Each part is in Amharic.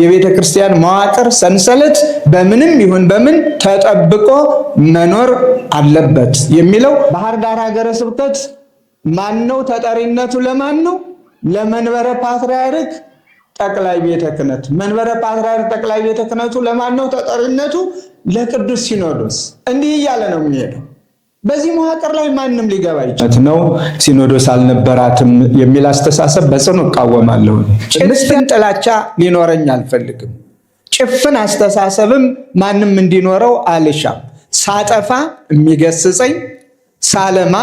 የቤተ ክርስቲያን መዋቅር ሰንሰለት በምንም ይሁን በምን ተጠብቆ መኖር አለበት የሚለው ባህር ዳር ሀገረ ስብከት ማን ነው ተጠሪነቱ? ለማን ነው? ለመንበረ ፓትርያርክ ጠቅላይ ቤተ ክህነት። መንበረ ፓትርያርክ ጠቅላይ ቤተ ክህነቱ ለማን ነው ተጠሪነቱ? ለቅዱስ ሲኖዶስ። እንዲህ እያለ ነው የሚሄደው። በዚህ መዋቅር ላይ ማንም ሊገባ ይችላል ነው። ሲኖዶስ አልነበራትም የሚል አስተሳሰብ በጽኑ እቃወማለሁ። ጭፍን ጥላቻ ሊኖረኝ አልፈልግም። ጭፍን አስተሳሰብም ማንም እንዲኖረው አልሻም። ሳጠፋ የሚገስጸኝ፣ ሳለማ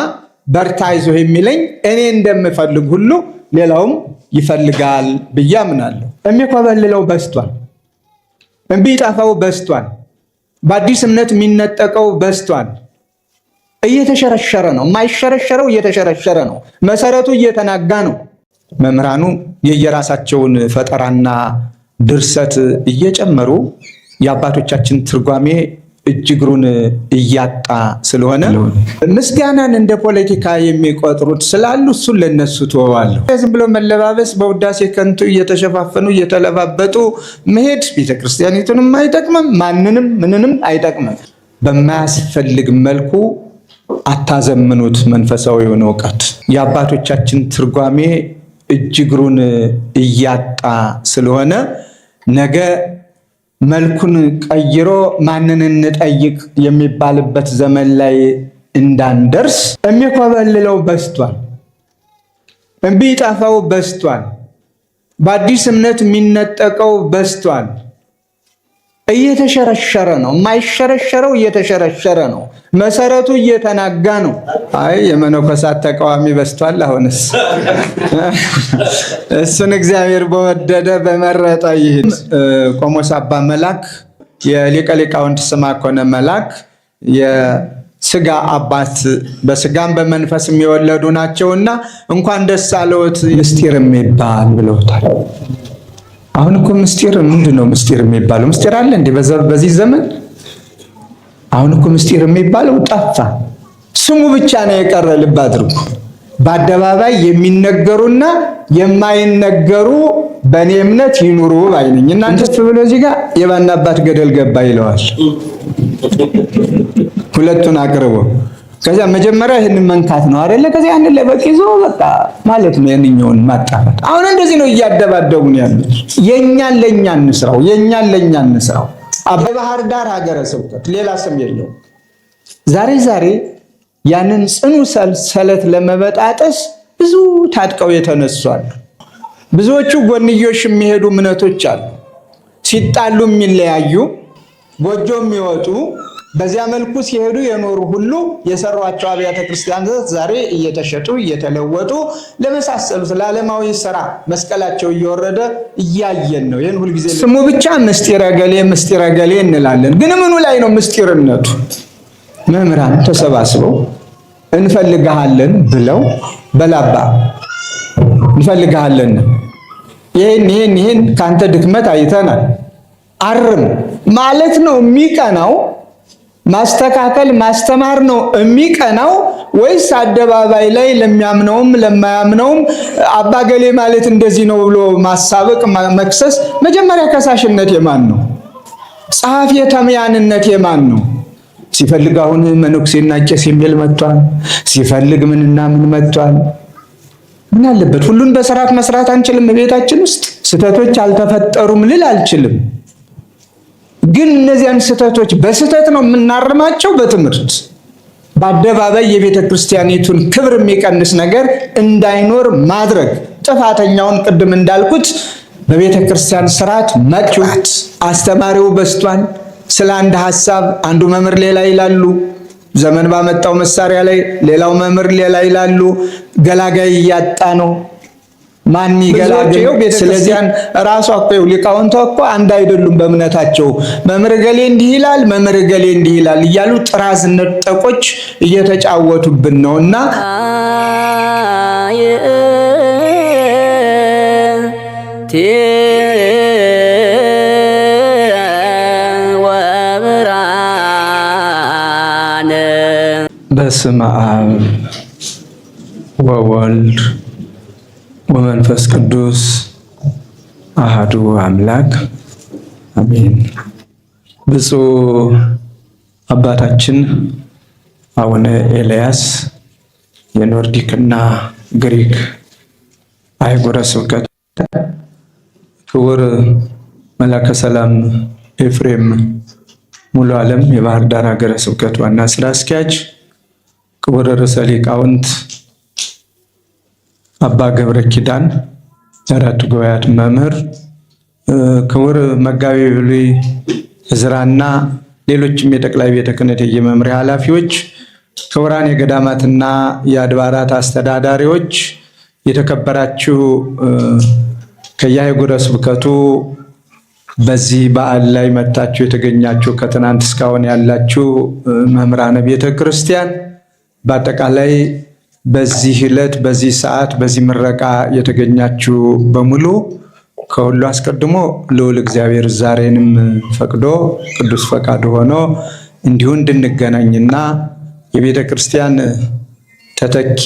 በርታ ይዞ የሚለኝ እኔ እንደምፈልግ ሁሉ ሌላውም ይፈልጋል ብዬ አምናለሁ። የሚኮበልለው በስቷል። እምቢጠፋው በስቷል። በአዲስ እምነት የሚነጠቀው በስቷል። እየተሸረሸረ ነው። የማይሸረሸረው እየተሸረሸረ ነው። መሰረቱ እየተናጋ ነው። መምህራኑ የየራሳቸውን ፈጠራና ድርሰት እየጨመሩ የአባቶቻችን ትርጓሜ እጅግሩን እያጣ ስለሆነ ምስጋናን እንደ ፖለቲካ የሚቆጥሩት ስላሉ እሱን ለነሱ ተወዋለሁ። ዝም ብሎ መለባበስ፣ በውዳሴ ከንቱ እየተሸፋፈኑ እየተለባበጡ መሄድ ቤተክርስቲያኒቱንም አይጠቅምም፣ ማንንም ምንንም አይጠቅምም። በማያስፈልግ መልኩ አታዘምኑት መንፈሳዊውን እውቀት። የአባቶቻችን ትርጓሜ እጅግሩን እያጣ ስለሆነ ነገ መልኩን ቀይሮ ማንን እንጠይቅ የሚባልበት ዘመን ላይ እንዳንደርስ የሚኮበልለው በስቷል። እምቢጠፋው በስቷል። በአዲስ እምነት የሚነጠቀው በስቷል። እየተሸረሸረ ነው። የማይሸረሸረው እየተሸረሸረ ነው። መሰረቱ እየተናጋ ነው። አይ የመነኮሳት ተቃዋሚ በስቷል። አሁንስ እሱን እግዚአብሔር በወደደ በመረጠ ይሄድ። ቆሞስ አባ መላክ የሊቀ ሊቃውንት ስምዐኮነ መላክ የስጋ አባት በስጋም በመንፈስ የሚወለዱ ናቸውና እንኳን ደስ አለዎት ምስጢር የሚባል ብለውታል። አሁን እኮ ምስጢር ምንድነው? ምስጢር የሚባለው ምስጢር አለ እንዴ በዚህ ዘመን? አሁን እኮ ምስጢር የሚባለው ጠፋ። ስሙ ብቻ ነው የቀረ። ልብ አድርጉ። በአደባባይ የሚነገሩና የማይነገሩ በእኔ እምነት ይኑሩ ባይነኝ። እናንተ ብሎ እዚህ ጋር የባና አባት ገደል ገባ ይለዋል። ሁለቱን አቅርቦ ከዚያ መጀመሪያ ይህንን መንካት ነው አይደለ? ከዚያ ያንን ለበቂ ይዞ በቃ ማለት ነው የኛውን ማጣፈጥ። አሁን እንደዚህ ነው እያደባደቡ ነው ያሉት። የኛን ለኛ እንስራው፣ የኛን ለኛ እንስራው። በባህር ዳር ሀገረ ስብከት ሌላ ስም የለውም። ዛሬ ያንን ጽኑ ሰንሰለት ለመበጣጠስ ብዙ ታጥቀው የተነሱ አሉ። ብዙዎቹ ጎንዮሽ የሚሄዱ እምነቶች አሉ። ሲጣሉ የሚለያዩ ጎጆ የሚወጡ በዚያ መልኩ ሲሄዱ የኖሩ ሁሉ የሰሯቸው አብያተ ክርስቲያናት ዛሬ እየተሸጡ እየተለወጡ ለመሳሰሉት ለዓለማዊ ስራ መስቀላቸው እየወረደ እያየን ነው። ይህን ሁልጊዜ ስሙ ብቻ ምስጢረ ገሌ እንላለን። ግን ምኑ ላይ ነው ምስጢርነቱ? መምህራን ተሰባስበው እንፈልግሃለን ብለው በላባ እንፈልግሃለን፣ ይህን ካንተ ድክመት አይተናል አርም ማለት ነው የሚቀናው? ማስተካከል ማስተማር ነው የሚቀናው? ወይስ አደባባይ ላይ ለሚያምነውም ለማያምነውም አባገሌ ማለት እንደዚህ ነው ብሎ ማሳበቅ መክሰስ? መጀመሪያ ከሳሽነት የማን ነው? ጸሐፊ የተምያንነት የማን ነው? ሲፈልግ አሁን መነኩሴና ቄስ የሚል መጥቷል። ሲፈልግ ምንና ምን መጥቷል። ምን አለበት? ሁሉን በስርዓት መስራት አንችልም? ቤታችን ውስጥ ስህተቶች አልተፈጠሩም ልል አልችልም። ግን እነዚያን ስህተቶች በስህተት ነው የምናርማቸው። በትምህርት በአደባባይ የቤተ ክርስቲያኒቱን ክብር የሚቀንስ ነገር እንዳይኖር ማድረግ፣ ጥፋተኛውን ቅድም እንዳልኩት በቤተ ክርስቲያን ስርዓት መቅጣት። አስተማሪው በስቷል። ስለ አንድ ሐሳብ አንዱ መምህር ሌላ ይላሉ። ዘመን ባመጣው መሳሪያ ላይ ሌላው መምህር ሌላ ይላሉ። ገላጋይ እያጣ ነው። ማን ይገላገለው? ስለዚያን ራሱ እኮ ሊቃውንቱ እኮ አንድ አይደሉም በእምነታቸው። መምህር ገሌ እንዲህ ይላል፣ መምህር ገሌ እንዲህ ይላል እያሉ ጥራዝ ነጠቆች እየተጫወቱብን ነውና በስመ አብ ወወልድ ወመንፈስ ቅዱስ አሐዱ አምላክ አሜን። ብፁዕ አባታችን አቡነ ኤልያስ የኖርዲክና ግሪክ አህጉረ ስብከት ክቡር መላከ ሰላም ኤፍሬም ሙሉ ዓለም የባህር ዳር ሀገረ ስብከት ዋና ስራ አስኪያጅ፣ ክቡር ርዕሰ ሊቃውንት አባ ገብረ ኪዳን የአራቱ ጉባኤያት መምህር፣ ክቡር መጋቤ ብሉይ ዕዝራና ሌሎችም የጠቅላይ ቤተ ክህነት የመምሪያ ኃላፊዎች፣ ክቡራን የገዳማትና የአድባራት አስተዳዳሪዎች፣ የተከበራችሁ ከየአህጉረ ስብከቱ በዚህ በዓል ላይ መጥታችሁ የተገኛችሁ ከትናንት እስካሁን ያላችሁ መምህራነ ቤተ ክርስቲያን፣ በአጠቃላይ በዚህ ዕለት በዚህ ሰዓት በዚህ ምረቃ የተገኛችሁ በሙሉ ከሁሉ አስቀድሞ ልዑል እግዚአብሔር ዛሬንም ፈቅዶ ቅዱስ ፈቃዱ ሆኖ እንዲሁ እንድንገናኝና የቤተ ክርስቲያን ተተኪ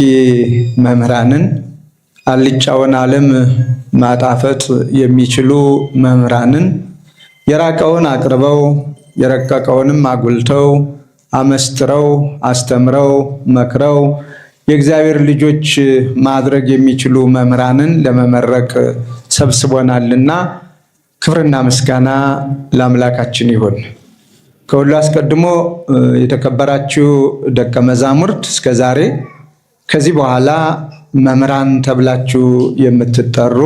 መምህራንን አልጫውን ዓለም ማጣፈጥ የሚችሉ መምህራንን የራቀውን አቅርበው የረቀቀውንም አጉልተው አመስጥረው አስተምረው መክረው የእግዚአብሔር ልጆች ማድረግ የሚችሉ መምህራንን ለመመረቅ ሰብስቦናልና ክብርና ምስጋና ለአምላካችን ይሁን። ከሁሉ አስቀድሞ የተከበራችሁ ደቀ መዛሙርት እስከዛሬ ከዚህ በኋላ መምህራን ተብላችሁ የምትጠሩ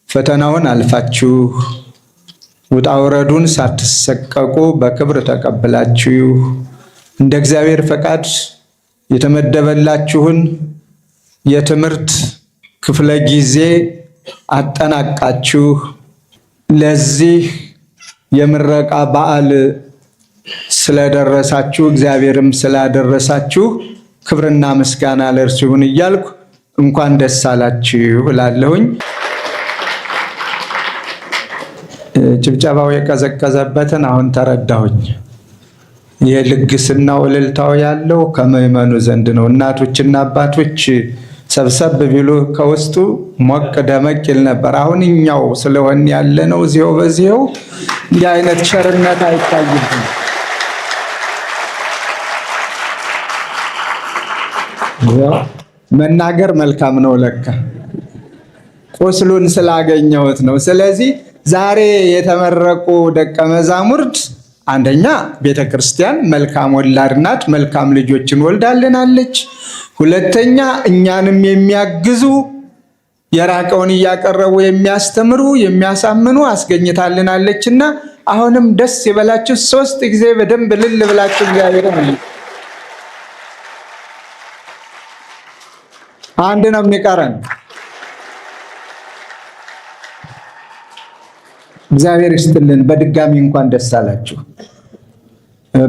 ፈተናውን አልፋችሁ ውጣ ውረዱን ሳትሰቀቁ በክብር ተቀብላችሁ እንደ እግዚአብሔር ፈቃድ የተመደበላችሁን የትምህርት ክፍለ ጊዜ አጠናቃችሁ ለዚህ የምረቃ በዓል ስለደረሳችሁ እግዚአብሔርም ስላደረሳችሁ ክብርና ምስጋና ለእርሱ ይሁን እያልኩ እንኳን ደስ አላችሁ እላለሁኝ። ጭብጨባው የቀዘቀዘበትን አሁን ተረዳሁኝ። የልግስናው እልልታው ያለው ከምዕመኑ ዘንድ ነው። እናቶችና አባቶች ሰብሰብ ቢሉ ከውስጡ ሞቅ ደመቅ ይል ነበር። አሁን እኛው ስለሆን ያለ ነው እዚያው በዚያው እንዲህ አይነት ቸርነት አይታይብም። መናገር መልካም ነው ለካ ቁስሉን ስላገኘሁት ነው። ስለዚህ ዛሬ የተመረቁ ደቀ መዛሙርት አንደኛ ቤተ ክርስቲያን መልካም ወላድ ናት፣ መልካም ልጆችን ወልዳልናለች። ሁለተኛ እኛንም የሚያግዙ የራቀውን እያቀረቡ የሚያስተምሩ የሚያሳምኑ አስገኝታልናለችና አሁንም ደስ ይበላችሁ። 3 ጊዜ በደንብ ልል ብላችሁ እግዚአብሔር ነው። አንድ ነው የሚቀረን። እግዚአብሔር ይስጥልን። በድጋሚ እንኳን ደስ አላችሁ።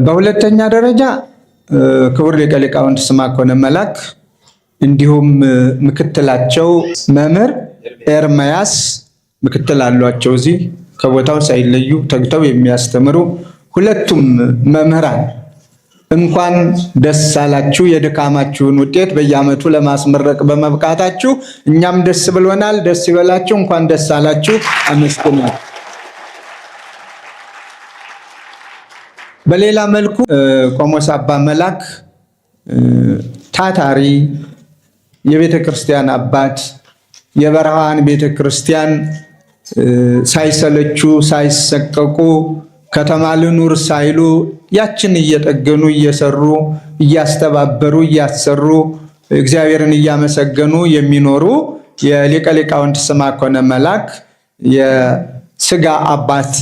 በሁለተኛ ደረጃ ክቡር ሊቀ ሊቃውንት ስምዐኮነ መላክ እንዲሁም ምክትላቸው መምህር ኤርምያስ ምክትል አሏቸው። እዚህ ከቦታው ሳይለዩ ተግተው የሚያስተምሩ ሁለቱም መምህራን እንኳን ደስ አላችሁ። የድካማችሁን ውጤት በየዓመቱ ለማስመረቅ በመብቃታችሁ እኛም ደስ ብሎናል። ደስ ይበላችሁ። እንኳን ደስ አላችሁ። አመስግናለሁ። በሌላ መልኩ ቆሞስ አባ መላክ ታታሪ የቤተ ክርስቲያን አባት የበረሃን ቤተ ክርስቲያን ሳይሰለቹ ሳይሰቀቁ ከተማ ልኑር ሳይሉ ያችን እየጠገኑ እየሰሩ እያስተባበሩ እያሰሩ እግዚአብሔርን እያመሰገኑ የሚኖሩ የሊቀ ሊቃውንት ስምዐኮነ መላክ የስጋ አባት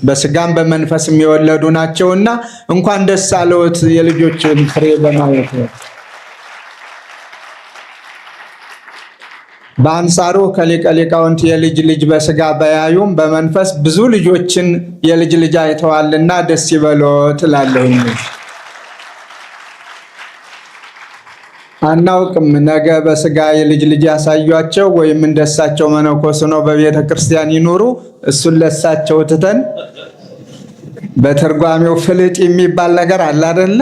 በስጋም በመንፈስም የወለዱ ናቸውና እንኳን ደስ አለዎት የልጆችን ፍሬ በማየት ነው። በአንጻሩ ከሊቀ ሊቃውንት የልጅ ልጅ በስጋ በያዩም በመንፈስ ብዙ ልጆችን የልጅ ልጅ አይተዋልና ደስ ይበሎት እላለሁኝ። አናውቅም ነገ በስጋ የልጅ ልጅ ያሳዩአቸው ወይም እንደሳቸው መነኮስ ነው በቤተ ክርስቲያን ይኖሩ። እሱን ለሳቸው ትተን በትርጓሜው ፍልጥ የሚባል ነገር አለ አይደለ?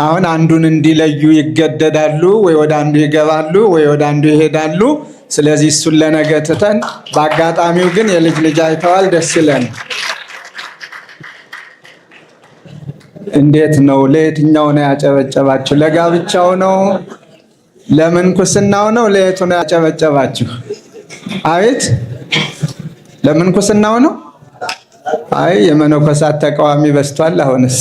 አሁን አንዱን እንዲለዩ ይገደዳሉ፣ ወይ ወደ አንዱ ይገባሉ፣ ወይ ወደ አንዱ ይሄዳሉ። ስለዚህ እሱን ለነገ ትተን በአጋጣሚው ግን የልጅ ልጅ አይተዋል። ደስ ይለን። እንዴት ነው? ለየትኛው ነው ያጨበጨባችሁ? ለጋብቻው ነው? ለምንኩስናው ነው? ለየቱ ነው ያጨበጨባችሁ? አቤት፣ ለምንኩስናው ነው? አይ የመነኮሳት ተቃዋሚ በስቷል። አሁንስ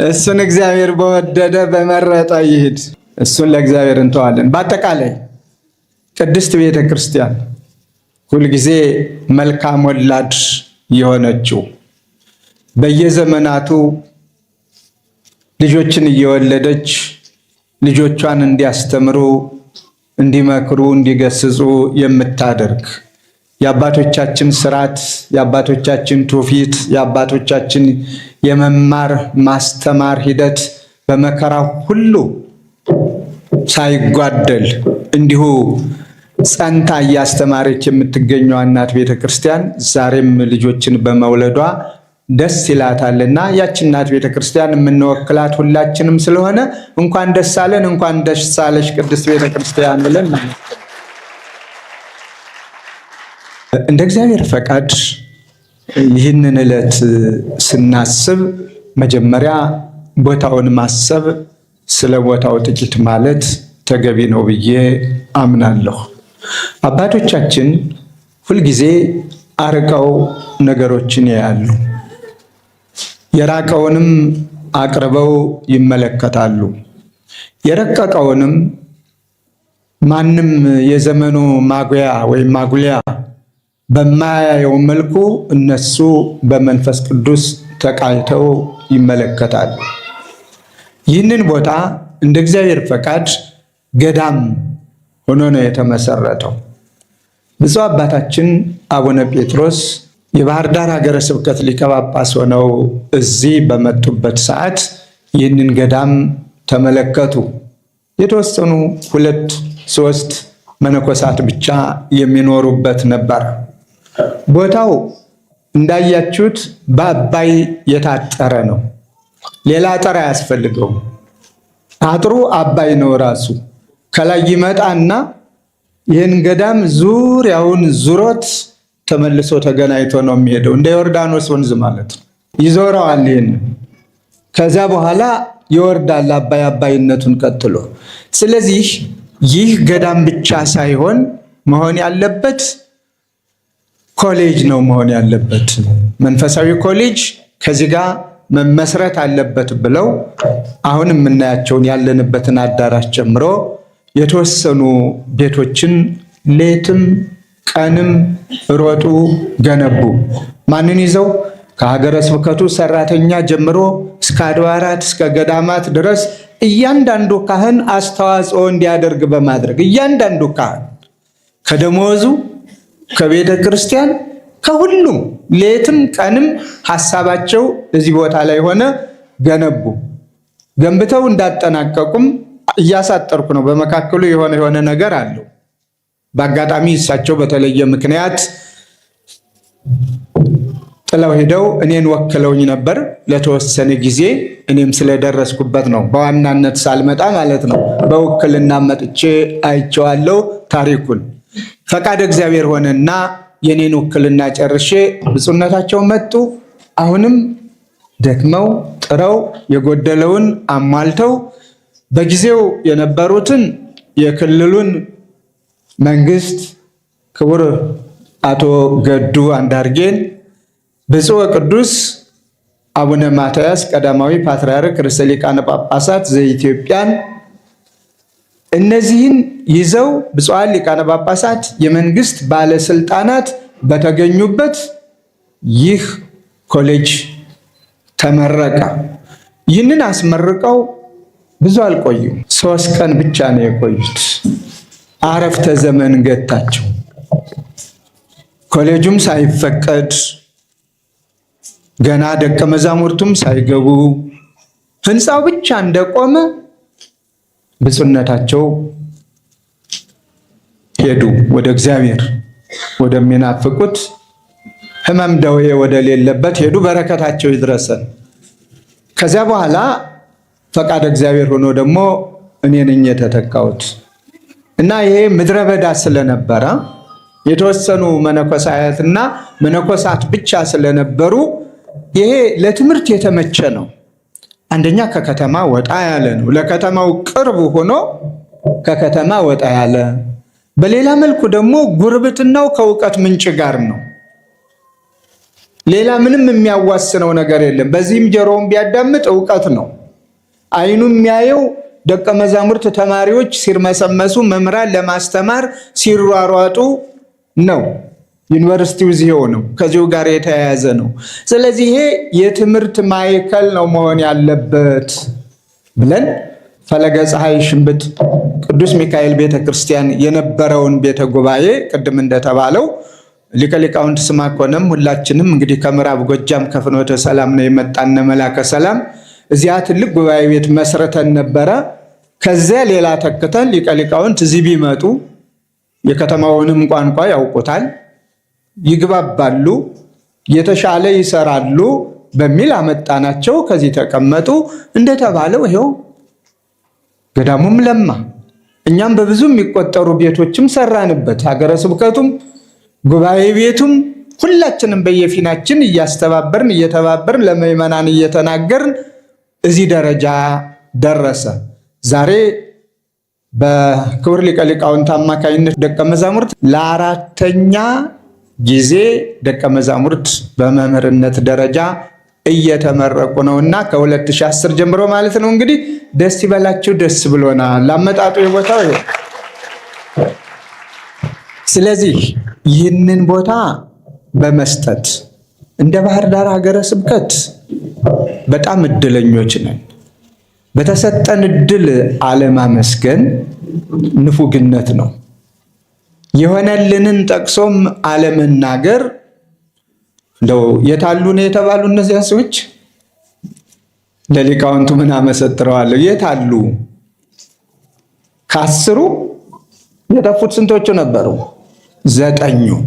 እሱን እግዚአብሔር በወደደ በመረጠ ይሄድ። እሱን ለእግዚአብሔር እንተዋለን። በአጠቃላይ ቅድስት ቤተ ክርስቲያን ሁልጊዜ መልካም ወላድ የሆነችው በየዘመናቱ ልጆችን እየወለደች ልጆቿን እንዲያስተምሩ፣ እንዲመክሩ፣ እንዲገስጹ የምታደርግ የአባቶቻችን ስርዓት፣ የአባቶቻችን ትውፊት፣ የአባቶቻችን የመማር ማስተማር ሂደት በመከራ ሁሉ ሳይጓደል እንዲሁ ጸንታ እያስተማረች የምትገኘው እናት ቤተ ክርስቲያን ዛሬም ልጆችን በመውለዷ ደስ ይላታልና ያች እናት ቤተ ክርስቲያን የምንወክላት ሁላችንም ስለሆነ እንኳን ደስ አለን፣ እንኳን ደስ አለሽ ቅድስት ቤተ ክርስቲያን ብለን እንደ እግዚአብሔር ፈቃድ ይህንን ዕለት ስናስብ መጀመሪያ ቦታውን ማሰብ፣ ስለ ቦታው ጥቂት ማለት ተገቢ ነው ብዬ አምናለሁ። አባቶቻችን ሁልጊዜ አርቀው ነገሮችን ያያሉ፣ የራቀውንም አቅርበው ይመለከታሉ። የረቀቀውንም ማንም የዘመኑ ማጉያ ወይም ማጉሊያ በማያየው መልኩ እነሱ በመንፈስ ቅዱስ ተቃኝተው ይመለከታሉ። ይህንን ቦታ እንደ እግዚአብሔር ፈቃድ ገዳም ሆኖ ነው የተመሰረተው። ብፁዕ አባታችን አቡነ ጴጥሮስ የባህር ዳር ሀገረ ስብከት ሊቀ ጳጳስ ሆነው እዚህ በመጡበት ሰዓት ይህንን ገዳም ተመለከቱ። የተወሰኑ 2-3 መነኮሳት ብቻ የሚኖሩበት ነበር። ቦታው እንዳያችሁት በአባይ የታጠረ ነው። ሌላ አጥር አያስፈልገውም። አጥሩ አባይ ነው ራሱ። ከላይ ይመጣና ይህን ገዳም ዙሪያውን ዙሮት ተመልሶ ተገናኝቶ ነው የሚሄደው። እንደ ዮርዳኖስ ወንዝ ማለት ነው። ይዞረዋል። ይህን ከዚያ በኋላ ይወርዳል አባይ አባይነቱን ቀጥሎ። ስለዚህ ይህ ገዳም ብቻ ሳይሆን መሆን ያለበት ኮሌጅ ነው መሆን ያለበት። መንፈሳዊ ኮሌጅ ከዚህ ጋር መመስረት አለበት ብለው አሁን የምናያቸውን ያለንበትን አዳራሽ ጨምሮ የተወሰኑ ቤቶችን ሌትም ቀንም ሮጡ፣ ገነቡ። ማንን ይዘው? ከሀገረ ስብከቱ ሰራተኛ ጀምሮ እስከ አድባራት እስከ ገዳማት ድረስ እያንዳንዱ ካህን አስተዋጽኦ እንዲያደርግ በማድረግ እያንዳንዱ ካህን ከደሞዙ ከቤተ ክርስቲያን ከሁሉም ሌትም ቀንም ሐሳባቸው እዚህ ቦታ ላይ ሆነ፣ ገነቡ። ገንብተው እንዳጠናቀቁም እያሳጠርኩ ነው። በመካከሉ የሆነ ነገር አለው። በአጋጣሚ እሳቸው በተለየ ምክንያት ጥለው ሄደው እኔን ወክለውኝ ነበር ለተወሰነ ጊዜ። እኔም ስለደረስኩበት ነው በዋናነት ሳልመጣ ማለት ነው። በውክልና መጥቼ አይቼዋለሁ ታሪኩን። ፈቃድ እግዚአብሔር ሆነና የኔን ውክልና ጨርሼ ብፁዕነታቸው መጡ። አሁንም ደክመው ጥረው የጎደለውን አሟልተው በጊዜው የነበሩትን የክልሉን መንግስት ክቡር አቶ ገዱ አንዳርጌን፣ ብፁዕ ቅዱስ አቡነ ማትያስ ቀዳማዊ ፓትርያርክ ርዕሰ ሊቃነ ጳጳሳት ዘኢትዮጵያን እነዚህን ይዘው ብፁዓን ሊቃነ ጳጳሳት የመንግስት ባለስልጣናት በተገኙበት ይህ ኮሌጅ ተመረቀ። ይህንን አስመርቀው ብዙ አልቆዩም። 3 ቀን ብቻ ነው የቆዩት። አረፍተ ዘመን ገታቸው። ኮሌጁም ሳይፈቀድ ገና ደቀ መዛሙርቱም ሳይገቡ ህንፃው ብቻ እንደቆመ ብፁዕነታቸው ሄዱ ወደ እግዚአብሔር ወደሚናፍቁት ህመም ደዌ ወደሌለበት ሄዱ። በረከታቸው ይድረሰን። ከዚያ በኋላ ፈቃድ እግዚአብሔር ሆኖ ደግሞ እኔ ነኝ የተተካሁት። እና ይሄ ምድረ በዳ ስለነበረ የተወሰኑ መነኮሳያትና መነኮሳት ብቻ ስለነበሩ ይሄ ለትምህርት የተመቸ ነው። አንደኛ ከከተማ ወጣ ያለ ነው። ለከተማው ቅርብ ሆኖ ከከተማ ወጣ ያለ፣ በሌላ መልኩ ደግሞ ጉርብትናው ከእውቀት ምንጭ ጋር ነው። ሌላ ምንም የሚያዋስነው ነገር የለም። በዚህም ጆሮውን ቢያዳምጥ እውቀት ነው። አይኑ የሚያየው ደቀ መዛሙርት ተማሪዎች ሲርመሰመሱ መምህራን ለማስተማር ሲሯሯጡ ነው። ዩኒቨርሲቲው እዚሁ ነው፣ ከዚሁ ጋር የተያያዘ ነው። ስለዚህ ይሄ የትምህርት ማዕከል ነው መሆን ያለበት ብለን ፈለገ ፀሐይ ሽንብጥ ቅዱስ ሚካኤል ቤተክርስቲያን የነበረውን ቤተ ጉባኤ ቅድም እንደተባለው ሊቀ ሊቃውንት ስምዐኮነም ሁላችንም እንግዲህ ከምዕራብ ጎጃም ከፍኖተ ሰላም ነው የመጣን መላከ ሰላም እዚያ ትልቅ ጉባኤ ቤት መስርተን ነበረ። ከዚያ ሌላ ተክተን ሊቀ ሊቃውንት እዚህ ቢመጡ የከተማውንም ቋንቋ ያውቁታል፣ ይግባባሉ፣ የተሻለ ይሰራሉ በሚል አመጣናቸው። ከዚህ ተቀመጡ። እንደተባለው ይሄው ገዳሙም ለማ፣ እኛም በብዙ የሚቆጠሩ ቤቶችም ሰራንበት። ሀገረ ስብከቱም ጉባኤ ቤቱም ሁላችንም በየፊናችን እያስተባበርን እየተባበርን ለምዕመናን እየተናገርን እዚህ ደረጃ ደረሰ። ዛሬ በክቡር ሊቀ ሊቃውንት አማካኝነት ደቀ መዛሙርት ለአራተኛ ጊዜ ደቀ መዛሙርት በመምህርነት ደረጃ እየተመረቁ ነውና ከ2010 ጀምሮ ማለት ነው። እንግዲህ ደስ ይበላችሁ፣ ደስ ብሎናል። ላመጣጡ የቦታው ይሄ። ስለዚህ ይህንን ቦታ በመስጠት እንደ ባህር ዳር ሀገረ ስብከት በጣም እድለኞች ነን። በተሰጠን እድል አለማመስገን ንፉግነት ነው። የሆነልንን ጠቅሶም አለመናገር እንደው የታሉ ነው የተባሉ እነዚያ ሰዎች ለሊቃውንቱ ምን አመሰጥረዋለሁ? የታሉ? ከ10 የጠፉት ስንቶቹ ነበሩ? 9።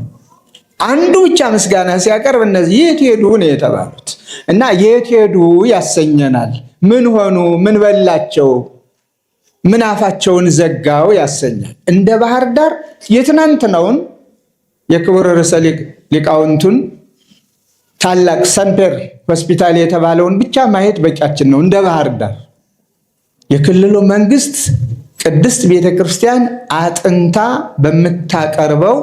አንዱ ብቻ ምስጋና ሲያቀርብ እነዚህ የት ሄዱ ነው የተባሉት። እና የት ሄዱ ያሰኘናል። ምን ሆኑ? ምን በላቸው? ምን አፋቸውን ዘጋው ያሰኛል። እንደ ባህር ዳር የትናንትናውን የክቡር ርዕሰ ሊቃውንቱን ታላቅ ሰንፔር ሆስፒታል የተባለውን ብቻ ማየት በቂያችን ነው። እንደ ባህር ዳር የክልሉ መንግስት ቅድስት ቤተክርስቲያን አጥንታ በምታቀርበው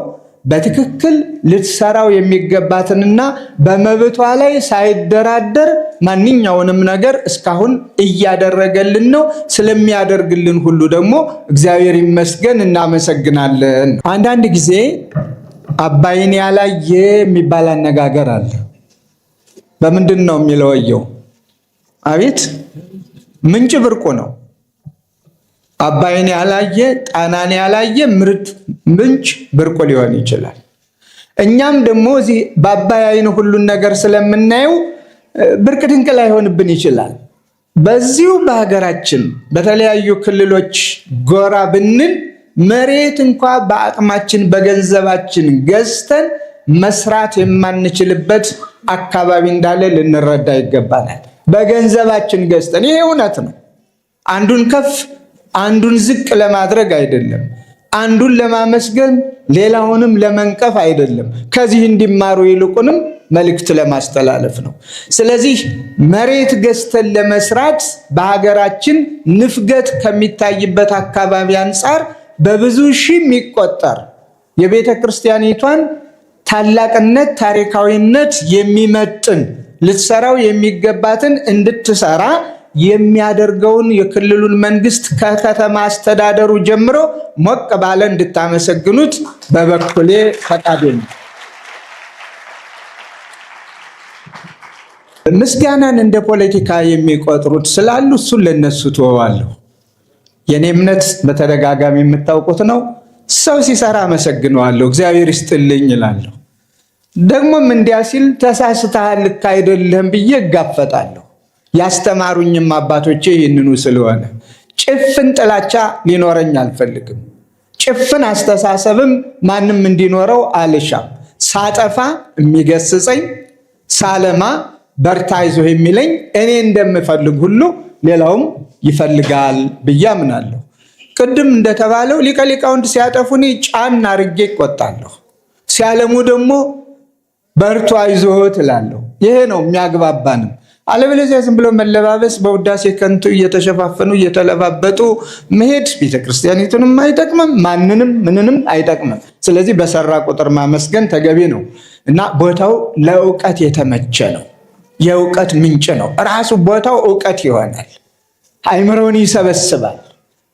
በትክክል ልትሰራው የሚገባትንና በመብቷ ላይ ሳይደራደር ማንኛውንም ነገር እስካሁን እያደረገልን ነው። ስለሚያደርግልን ሁሉ ደግሞ እግዚአብሔር ይመስገን፣ እናመሰግናለን። አንዳንድ ጊዜ አባይን ያላየ የሚባል አነጋገር አለ። በምንድን ነው የሚለወየው? አቤት ምንጭ ብርቁ ነው። አባይን ያላየ ጣናን ያላየ ምንጭ ብርቁ ሊሆን ይችላል። እኛም ደግሞ እዚህ በአባይ አይን ሁሉን ነገር ስለምናየው ብርቅ ድንቅ ላይሆንብን ይችላል። በዚሁ በሀገራችን በተለያዩ ክልሎች ጎራ ብንል መሬት እንኳ በአቅማችን በገንዘባችን ገዝተን መስራት የማንችልበት አካባቢ እንዳለ ልንረዳ ይገባናል። በገንዘባችን ገዝተን፣ ይሄ እውነት ነው። አንዱን ከፍ አንዱን ዝቅ ለማድረግ አይደለም፣ አንዱን ለማመስገን ሌላውንም ለመንቀፍ አይደለም። ከዚህ እንዲማሩ ይልቁንም መልእክት ለማስተላለፍ ነው። ስለዚህ መሬት ገዝተን ለመስራት በሀገራችን ንፍገት ከሚታይበት አካባቢ አንጻር በብዙ ሺህ የሚቆጠር የቤተ ክርስቲያኒቷን ታላቅነት፣ ታሪካዊነት የሚመጥን ልትሰራው የሚገባትን እንድትሰራ የሚያደርገውን የክልሉን መንግስት ከከተማ አስተዳደሩ ጀምሮ ሞቅ ባለ እንድታመሰግኑት በበኩሌ ፈቃዴ ነው። ምስጋናን እንደ ፖለቲካ የሚቆጥሩት ስላሉ እሱን ለነሱ ተወዋለሁ። የኔ እምነት በተደጋጋሚ የምታውቁት ነው። ሰው ሲሰራ አመሰግነዋለሁ፣ እግዚአብሔር ይስጥልኝ እላለሁ። ደግሞም እንዲያ ሲል ተሳስተሃል፣ ልክ አይደለም ብዬ እጋፈጣለሁ። ያስተማሩኝም አባቶቼ ይህንኑ ስለሆነ ጭፍን ጥላቻ ሊኖረኝ አልፈልግም። ጭፍን አስተሳሰብም ማንም እንዲኖረው አልሻም። ሳጠፋ የሚገስጸኝ፣ ሳለማ በርታ አይዞህ የሚለኝ እኔ እንደምፈልግ ሁሉ ሌላውም ይፈልጋል ብዬ አምናለሁ። ቅድም እንደተባለው ሊቀ ሊቃውንት ሲያጠፉን ጫን አድርጌ እቆጣለሁ፣ ሲያለሙ ደግሞ በርቱ አይዞህ እላለሁ። ይሄ ነው የሚያግባባንም። አለበለዚያ ዝም ብሎ መለባበስ፣ በውዳሴ ከንቱ እየተሸፋፈኑ እየተለባበጡ መሄድ ቤተክርስቲያኒቱንም አይጠቅምም፣ ማንንም ምንንም አይጠቅምም። ስለዚህ በሰራ ቁጥር ማመስገን ተገቢ ነው እና ቦታው ለእውቀት የተመቸ ነው። የእውቀት ምንጭ ነው። ራሱ ቦታው እውቀት ይሆናል። አእምሮን ይሰበስባል፣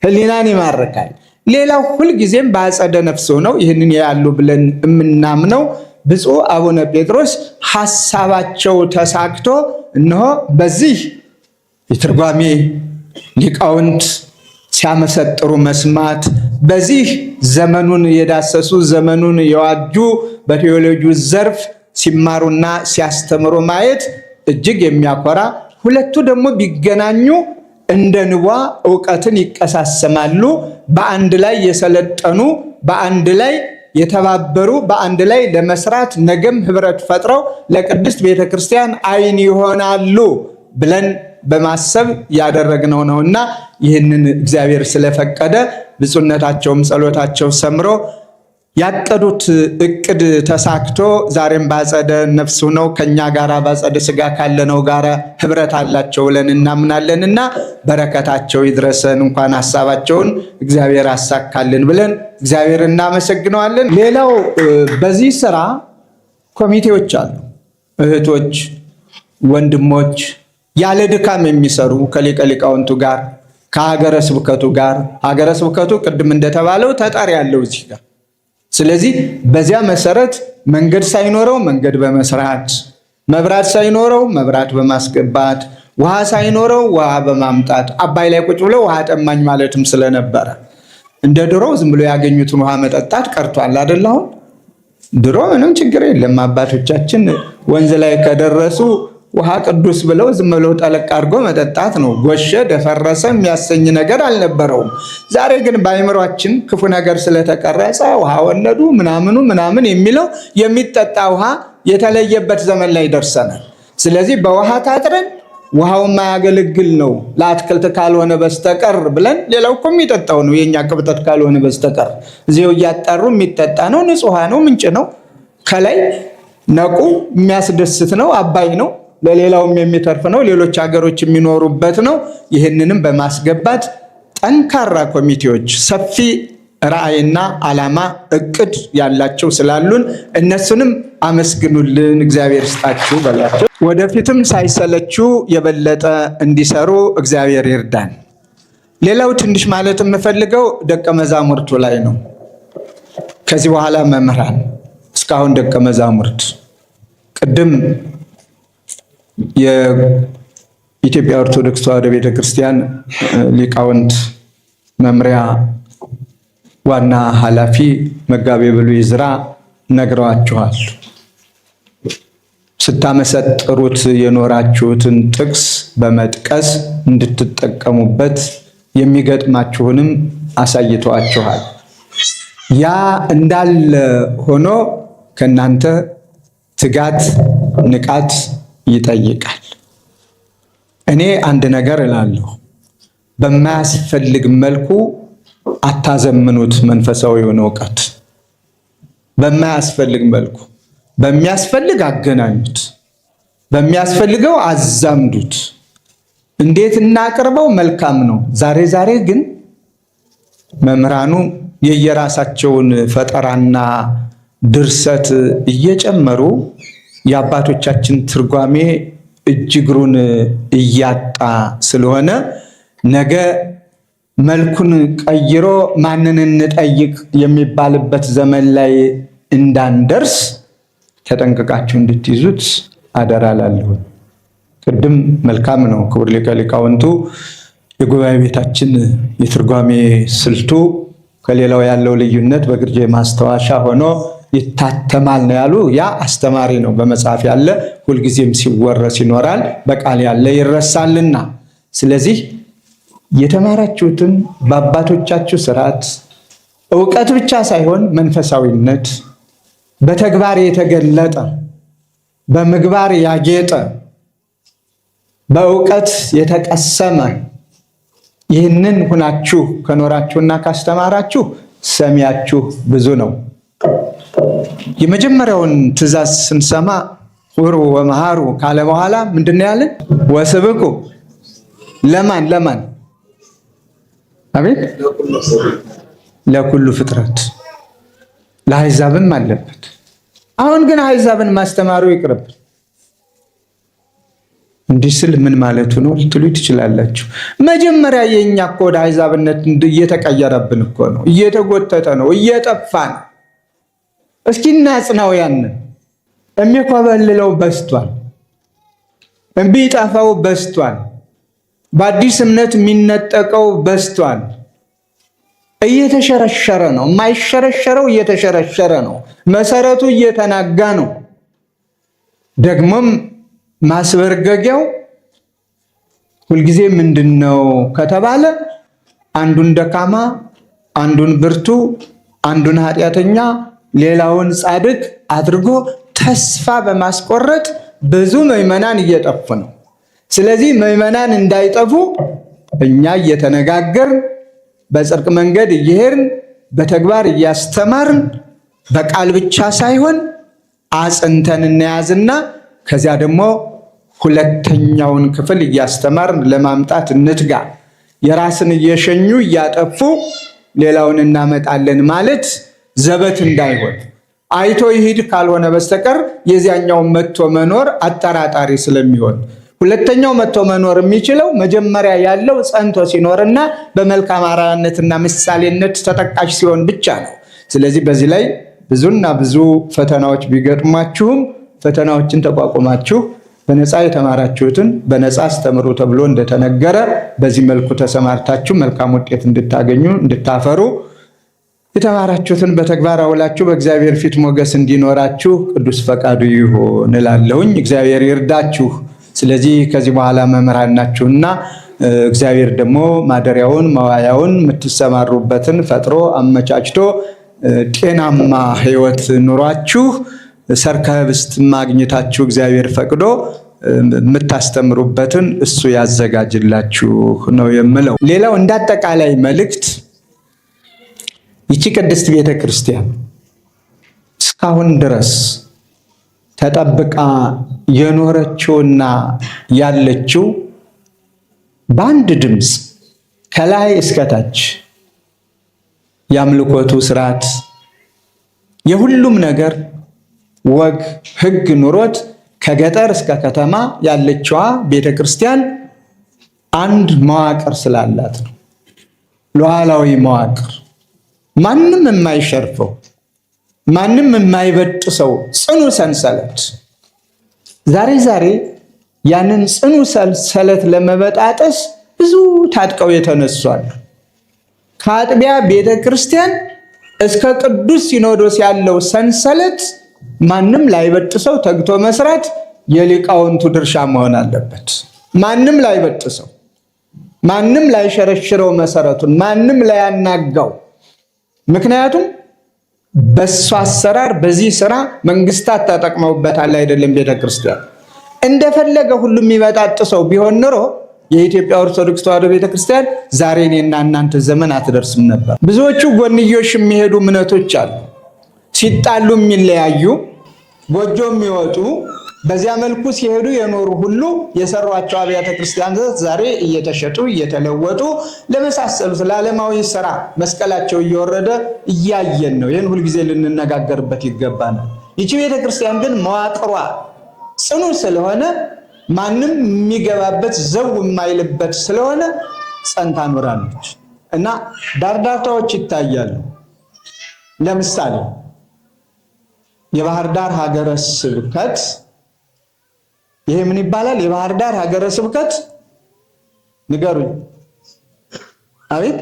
ህሊናን ይማርካል። ሌላው ሁልጊዜም በአጸደ ነፍስ ሆነው ይህንን ያሉ ብለን የምናምነው ብፁዕ አቡነ ጴጥሮስ ሐሳባቸው ተሳክቶ እነሆ በዚህ የትርጓሜ ሊቃውንት ሲያመሰጥሩ መስማት፣ በዚህ ዘመኑን የዳሰሱ ዘመኑን የዋጁ በቴዎሎጂው ዘርፍ ሲማሩና ሲያስተምሩ ማየት እጅግ የሚያኮራ፣ ሁለቱ ደግሞ ቢገናኙ እንደ ንቧ ዕውቀትን ይቀሳሰማሉ። በአንድ ላይ የሰለጠኑ፣ በአንድ ላይ የተባበሩ፣ በአንድ ላይ ለመስራት ነገም ህብረት ፈጥረው ለቅድስት ቤተክርስቲያን ዓይን ይሆናሉ ብለን በማሰብ ያደረግነው ነውና ይህንን እግዚአብሔር ስለፈቀደ ብፁዕነታቸውም ጸሎታቸው ሰምሮ ያቀዱት እቅድ ተሳክቶ ዛሬም ባጸደ ነፍስ ሆነው ከኛ ጋር ባጸደ ስጋ ካለነው ጋር ህብረት አላቸው ብለን እናምናለንና በረከታቸው ይድረሰን። እንኳን ሐሳባቸውን እግዚአብሔር አሳካልን ብለን እግዚአብሔር እናመሰግነዋለን። ሌላው በዚህ ስራ ኮሚቴዎች አሉ። እህቶች፣ ወንድሞች ያለ ድካም የሚሰሩ ከሊቀ ሊቃውንቱ ጋር ከሀገረ ስብከቱ ጋር። ሀገረ ስብከቱ ቅድም እንደተባለው ተጠሪ ያለው እዚህ ጋር። ስለዚህ በዚያ መሰረት መንገድ ሳይኖረው መንገድ በመስራት፣ መብራት ሳይኖረው መብራት በማስገባት፣ ውሃ ሳይኖረው ውሃ በማምጣት፣ አባይ ላይ ቁጭ ብለው ውሃ ጠማኝ ማለትም ስለነበረ እንደ ድሮ ዝም ብሎ ያገኙትን ውሃ መጠጣት ቀርቷል አይደል? አሁን ድሮ ምንም ችግር የለም። አባቶቻችን ወንዝ ላይ ከደረሱ ውሃ ቅዱስ ብለው ዝም ብለው ጠለቅ አድርጎ መጠጣት ነው። ጎሸ ደፈረሰ የሚያሰኝ ነገር አልነበረውም። ዛሬ ግን በአእምሯችን ክፉ ነገር ስለተቀረጸ ውሃ ወለዱ ምናምን የሚለው የሚጠጣ ውሃ የተለየበት ዘመን ላይ ደርሰናል። ስለዚህ በውሃ ታጥረን ውሃው የማያገለግል ነው ለአትክልት ካልሆነ በስተቀር ብለን፣ ሌላው እኮ የሚጠጣው ነው የኛ ቅብጠት ካልሆነ በስተቀር እዚው እያጣሩ የሚጠጣ ነው። ንጹህ ውሃ ነው፣ ምንጭ ነው፣ ከላይ ነቁ የሚያስደስት ነው፣ አባይ ነው፣ ለሌላውም የሚተርፍ ነው፣ ሌሎች ሀገሮች የሚኖሩበት ነው። ይህንንም በማስገባት ጠንካራ ኮሚቴዎች ሰፊ ራዕይና ዓላማ እቅድ ያላቸው ስላሉን እነሱንም አመስግኑልን፣ እግዚአብሔር ይስጣችሁ በላቸው። ወደፊትም ሳይሰለችው የበለጠ እንዲሰሩ እግዚአብሔር ይርዳን። ሌላው ትንሽ ማለት የምፈልገው ደቀ መዛሙርቱ ላይ ነው። ከዚህ በኋላ መምህራን፣ እስካሁን ደቀ መዛሙርት። ቅድም የኢትዮጵያ ኦርቶዶክስ ተዋሕዶ ቤተክርስቲያን ሊቃውንት መምሪያ ዋና ኃላፊ መጋቤ ብሉይ ዕዝራ ነግረዋችኋል። ስታመሰጥሩት የኖራችሁትን ጥቅስ በመጥቀስ እንድትጠቀሙበት የሚገጥማችሁንም አሳይተዋችኋል። ያ እንዳለ ሆኖ ከእናንተ ትጋት፣ ንቃት ይጠይቃል። እኔ አንድ ነገር እላለሁ፣ በማያስፈልግ መልኩ አታዘምኑት መንፈሳዊውን ዕውቀት። በማያስፈልግ መልኩ፣ በሚያስፈልግ አገናኙት፣ በሚያስፈልገው አዛምዱት። እንዴት እናቅርበው? መልካም ነው። ዛሬ ግን መምህራኑ የየራሳቸውን ፈጠራና ድርሰት እየጨመሩ የአባቶቻችን ትርጓሜ እጅግሩን እያጣ ስለሆነ ነገ መልኩን ቀይሮ ማንን እንጠይቅ የሚባልበት ዘመን ላይ እንዳንደርስ ተጠንቅቃችሁ እንድትይዙት አደራ እላለሁ። ቅድም መልካም ነው ክቡር ሊቀ ሊቃውንቱ የጉባኤ ቤታችን የትርጓሜ ስልቱ ከሌላው ያለው ልዩነት በግርጄ ማስታወሻ ሆኖ ይታተማል ነው ያሉ። ያ አስተማሪ ነው። በመጽሐፍ ያለ ሁልጊዜም ሲወረስ ይኖራል፣ በቃል ያለ ይረሳልና። ስለዚህ የተማራችሁትን በአባቶቻችሁ ስርዓት ዕውቀት ብቻ ሳይሆን መንፈሳዊነት በተግባር የተገለጠ በምግባር ያጌጠ በዕውቀት የተቀሰመ ይህንን ሁናችሁ ከኖራችሁና ካስተማራችሁ ሰሚያችሁ ብዙ ነው። የመጀመሪያውን ትእዛዝ ስንሰማ ሁሩ ወመሃሩ ካለ በኋላ ምንድነው ያለን? ወስብኩ ለማን? አቤት ለኩሉ ፍጥረት፣ ለአሕዛብም አለበት። አሁን ግን አሕዛብን ማስተማሩ ይቅርብ። እንዲህ ስል ምን ማለቱ ነው ልትሉ ትችላላችሁ። መጀመሪያ የኛ እኮ ወደ አሕዛብነት እየተቀየረብን እኮ ነው፣ እየተጎተተ ነው፣ እየጠፋ ነው። እስኪ እናጽናው። ያንን የሚኮበልለው በስቷል፣ የሚጠፋው በስቷል፣ በአዲስ እምነት የሚነጠቀው በስቷል። እየተሸረሸረ ነው። የማይሸረሸረው እየተሸረሸረ ነው። መሰረቱ እየተናጋ ነው። ደግሞም ማስበርገጊያው ሁልጊዜ ምንድነው ከተባለ አንዱን ደካማ፣ አንዱን ብርቱ፣ አንዱን ኃጢአተኛ፣ ሌላውን ጻድቅ አድርጎ ተስፋ በማስቆረጥ ብዙ ምዕመናን እየጠፉ ነው። ስለዚህ ምዕመናን እንዳይጠፉ እኛ እየተነጋገርን በጽድቅ መንገድ እየሄድን በተግባር እያስተማርን በቃል ብቻ ሳይሆን አጽንተን እንያዝና ከዚያ ደግሞ ሁለተኛውን ክፍል እያስተማርን ለማምጣት እንትጋ። የራስን እየሸኙ እያጠፉ ሌላውን እናመጣለን ማለት ዘበት እንዳይሆን፣ አይቶ ይሂድ ካልሆነ በስተቀር የዚያኛውን መጥቶ መኖር አጠራጣሪ ስለሚሆን፣ ሁለተኛው መጥቶ መኖር የሚችለው መጀመሪያ ያለው ጸንቶ ሲኖርና በመልካም አርአያነትና ምሳሌነት ተጠቃሽ ሲሆን ብቻ ነው። ስለዚህ በዚህ ላይ ብዙና ብዙ ፈተናዎች ቢገጥሟችሁም ፈተናዎችን ተቋቁማችሁ በነፃ የተማራችሁትን በነፃ አስተምሩ ተብሎ እንደተነገረ በዚህ መልኩ ተሰማርታችሁ መልካም ውጤት እንድታገኙ እንድታፈሩ የተማራችሁትን በተግባር አውላችሁ በእግዚአብሔር ፊት ሞገስ እንዲኖራችሁ ቅዱስ ፈቃዱ ይሁን እላለሁኝ። እግዚአብሔር ይርዳችሁ። ስለዚህ ከዚህ በኋላ መምህራን ናችሁና እግዚአብሔር ደግሞ ማደሪያውን መዋያውን የምትሰማሩበትን ፈጥሮ አመቻችቶ ጤናማ ሕይወት ኑሯችሁ ሠርከ ኅብስት ማግኘታችሁ እግዚአብሔር ፈቅዶ የምታስተምሩበትን እሱ ያዘጋጅላችሁ ነው የምለው። ሌላው እንዳጠቃላይ መልእክት ይቺ ቅድስት ቤተ ክርስቲያን እስካሁን ድረስ ተጠብቃ የኖረችውና ያለችው በአንድ ድምፅ ከላይ እስከታች የአምልኮቱ ስርዓት የሁሉም ነገር ወግ ሕግ ኑሮት ከገጠር እስከ ከተማ ያለችዋ ቤተ ክርስቲያን አንድ መዋቅር ስላላት ነው። ሉዓላዊ መዋቅር፣ ማንም የማይሸርፈው ማንም የማይበጥሰው ጽኑ ሰንሰለት። ዛሬ ያንን ጽኑ ሰንሰለት ለመበጣጠስ ብዙ ታጥቀው የተነሷል። ከአጥቢያ ቤተ ክርስቲያን እስከ ቅዱስ ሲኖዶስ ያለው ሰንሰለት ማንም ላይበጥሰው ተግቶ መስራት የሊቃውንቱ ድርሻ መሆን አለበት። ማንም ላይበጥሰው፣ ማንም ላይሸረሽረው መሰረቱን፣ ማንም ላያናጋው። ምክንያቱም በሱ አሰራር በዚህ ስራ መንግስታት ተጠቅመውበታል አይደለም። ቤተክርስቲያን እንደፈለገ ሁሉም የሚበጣጥሰው ቢሆን ኖሮ የኢትዮጵያ ኦርቶዶክስ ተዋሕዶ ቤተክርስቲያን ዛሬ እኔና እናንተ ዘመን አትደርስም ነበር። ብዙዎቹ ጎንዮሽ የሚሄዱ እምነቶች አሉ፣ ሲጣሉ የሚለያዩ ጎጆ የሚወጡ በዚያ መልኩ ሲሄዱ የኖሩ ሁሉ የሰሯቸው አብያተ ክርስቲያናት ዛሬ እየተሸጡ እየተለወጡ ለመሳሰሉት ለዓለማዊ ስራ መስቀላቸው እየወረደ እያየን ነው። ይህን ሁልጊዜ ልንነጋገርበት ይገባናል። ይቺ ቤተ ክርስቲያን ግን መዋቅሯ ጽኑ ስለሆነ ማንም የሚገባበት ዘው የማይልበት ስለሆነ ጸንታ ኖራለች እና ዳርዳርታዎች ይታያሉ። ለምሳሌ የባህር ዳር ሀገረ ስብከት ይሄ ምን ይባላል? የባህር ዳር ሀገረ ስብከት ንገሩኝ። አቤት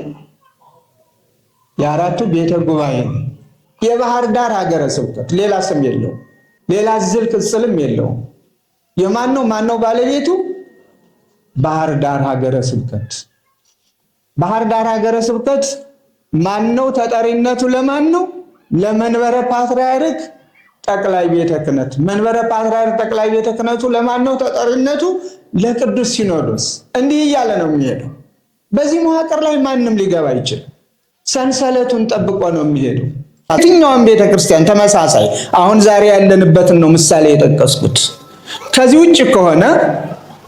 የአራቱ ቤተ ጉባኤ የባህር ዳር ሀገረ ስብከት ሌላ ስም የለውም፣ ሌላ ዝል ቅጽልም የለውም። የማን ነው? ማን ነው ባለቤቱ? ባህር ዳር ሀገረ ስብከት። ባህር ዳር ሀገረ ስብከት ማን ነው? ተጠሪነቱ ለማን ነው? ለመንበረ ፓትርያርክ ጠቅላይ ቤተ ክህነት። መንበረ ፓትርያርክ ጠቅላይ ቤተ ክህነቱ ለማን ነው ተጠሪነቱ? ለቅዱስ ሲኖዶስ። እንዲህ እያለ ነው የሚሄደው። በዚህ መዋቅር ላይ ማንም ሊገባ አይችልም። ሰንሰለቱን ጠብቆ ነው የሚሄደው። የትኛውም ቤተክርስቲያን ተመሳሳይ፣ አሁን ዛሬ ያለንበትን ነው ምሳሌ የጠቀስኩት። ከዚህ ውጭ ከሆነ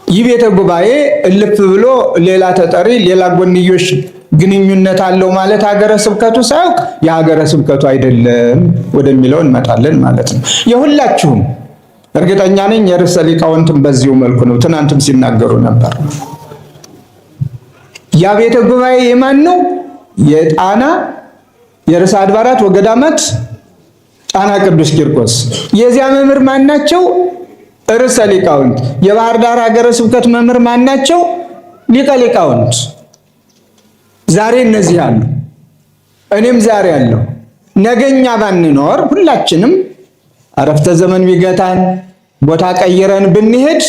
ይህ ቤተ ጉባኤ እልፍ ብሎ ሌላ ተጠሪ ሌላ ጎንዮሽ ግንኙነት አለው ማለት ሀገረ ስብከቱ ሳያውቅ የሀገረ ስብከቱ አይደለም ወደሚለው እንመጣለን ማለት ነው። የሁላችሁም እርግጠኛ ነኝ የርዕሰ ሊቃውንትም በዚሁ መልኩ ነው። ትናንትም ሲናገሩ ነበር። ያ ቤተ ጉባኤ የማን ነው? የጣና የርዕሰ አድባራት ወገዳማት ጣና ቅዱስ ቂርቆስ። የዚያ መምህር ማን ናቸው? ርዕሰ ሊቃውንት። የባህር ዳር ሀገረ ስብከት መምህር ማን ናቸው? ሊቀ ሊቃውንት። ዛሬ እነዚህ አሉ፣ እኔም ዛሬ አለው። ነገኛ ባንኖር ሁላችንም አረፍተ ዘመን ቢገታን ቦታ ቀይረን ብንሄድ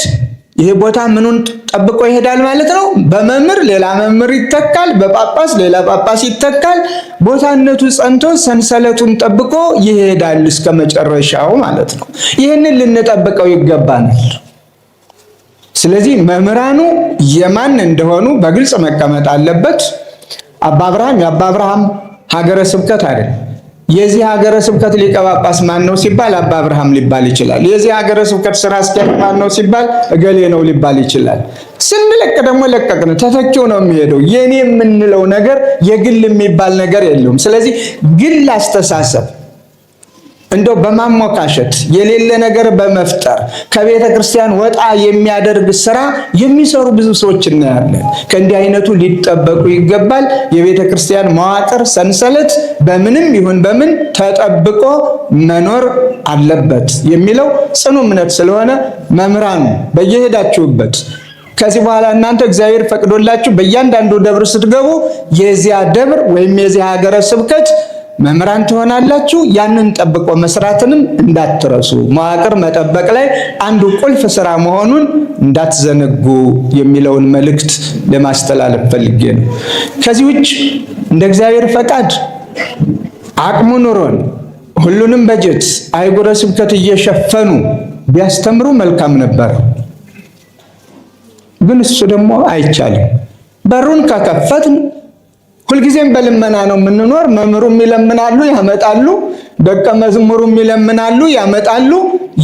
ይሄ ቦታ ምኑን ጠብቆ ይሄዳል ማለት ነው? በመምህር ሌላ መምህር ይተካል፣ በጳጳስ ሌላ ጳጳስ ይተካል። ቦታነቱ ጸንቶ ሰንሰለቱን ጠብቆ ይሄዳል እስከ መጨረሻው ማለት ነው። ይህንን ልንጠብቀው ይገባናል። ስለዚህ መምህራኑ የማን እንደሆኑ በግልጽ መቀመጥ አለበት። አባ አብርሃም የአባ አብርሃም ሀገረ ስብከት አይደለም። የዚህ ሀገረ ስብከት ሊቀ ጳጳስ ማን ነው ሲባል አባ አብርሃም ሊባል ይችላል። የዚህ ሀገረ ስብከት ስራ አስኪያጅ ማን ነው ሲባል እገሌ ነው ሊባል ይችላል። ስንለቅ ደግሞ ለቀቅን፣ ተተኪው ነው የሚሄደው። የኔ የምንለው ነገር የግል የሚባል ነገር የለውም። ስለዚህ ግል አስተሳሰብ እንደው በማሞካሸት የሌለ ነገር በመፍጠር ከቤተ ክርስቲያን ወጣ የሚያደርግ ስራ የሚሰሩ ብዙ ሰዎች እናያለን። ከእንዲህ አይነቱ ሊጠበቁ ይገባል። የቤተ ክርስቲያን መዋቅር ሰንሰለት በምንም ይሁን በምን ተጠብቆ መኖር አለበት የሚለው ጽኑ እምነት ስለሆነ መምህራኑ በየሄዳችሁበት ከዚህ በኋላ እናንተ እግዚአብሔር ፈቅዶላችሁ በእያንዳንዱ ደብር ስትገቡ የዚያ ደብር ወይም የዚያ ሀገረ ስብከት መምህራን ትሆናላችሁ። ያንን ጠብቆ መስራትንም እንዳትረሱ። መዋቅር መጠበቅ ላይ አንዱ ቁልፍ ስራ መሆኑን እንዳትዘነጉ የሚለውን መልእክት ለማስተላለፍ ፈልጌ ነው። ከዚህ ውጭ እንደ እግዚአብሔር ፈቃድ አቅሙ ኑሮን ሁሉንም በጀት አህጉረ ስብከት እየሸፈኑ ቢያስተምሩ መልካም ነበር። ግን እሱ ደግሞ አይቻልም። በሩን ከከፈትን ሁልጊዜም በልመና ነው የምንኖር። መምህሩም ይለምናሉ ያመጣሉ፣ ደቀ መዝሙሩም ይለምናሉ ያመጣሉ።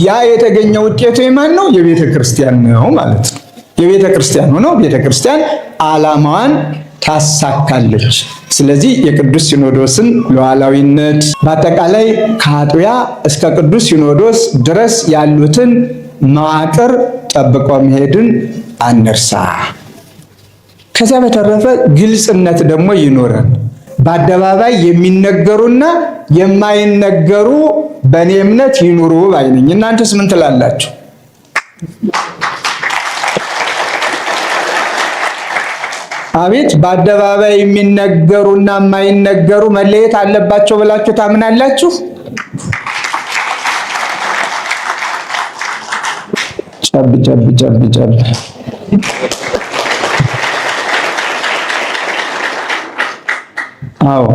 ያ የተገኘ ውጤቱ የማን ነው? የቤተ ክርስቲያን ነው ማለት ነው። የቤተ ክርስቲያን ሆኖ ቤተ ክርስቲያን ዓላማዋን ታሳካለች። ስለዚህ የቅዱስ ሲኖዶስን ሉዓላዊነት በአጠቃላይ ከአጥቢያ እስከ ቅዱስ ሲኖዶስ ድረስ ያሉትን መዋቅር ጠብቆ መሄድን አንርሳ። ከዚያ በተረፈ ግልጽነት ደግሞ ይኖረን። በአደባባይ የሚነገሩና የማይነገሩ በእኔ እምነት ይኑሩ ባይ ነኝ። እናንተስ ምን ትላላችሁ? አቤት በአደባባይ የሚነገሩና የማይነገሩ መለየት አለባቸው ብላችሁ ታምናላችሁ? ጨብ ጨብ ጨብ ጨብ አዎ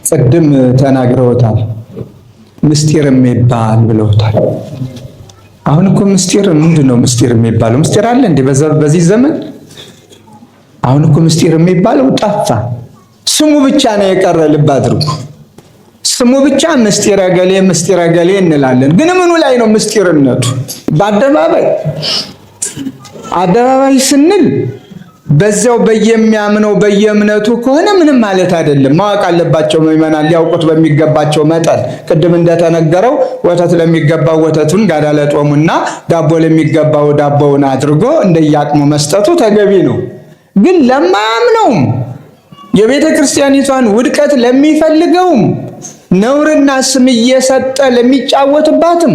ቅድም ተናግረውታል። ምስጢር የሚባል ብለውታል። አሁን እኮ ምስጢር ምንድነው? ምስጢር የሚባለው ምስጢር አለ እንዴ በዚህ ዘመን? አሁን እኮ ምስጢር የሚባለው ጠፋ። ስሙ ብቻ ነው የቀረ። ልብ አድርጉ። ስሙ ብቻ ምስጢረ ገሌ ምስጢረ ገሌ እንላለን። ግን ምኑ ላይ ነው ምስጢርነቱ? በአደባባይ አደባባይ ስንል በዛው በየሚያምነው በየእምነቱ ከሆነ ምንም ማለት አይደለም። ማወቅ አለባቸው ምዕመናን ሊያውቁት በሚገባቸው መጠን። ቅድም እንደተነገረው ወተት ለሚገባው ወተቱን ጋዳ ለጦሙና ዳቦ ለሚገባው ዳቦውን አድርጎ እንደያቅሙ መስጠቱ ተገቢ ነው። ግን ለማያምነውም የቤተ ክርስቲያኒቷን ውድቀት ለሚፈልገውም ነውርና ስም እየሰጠ ለሚጫወትባትም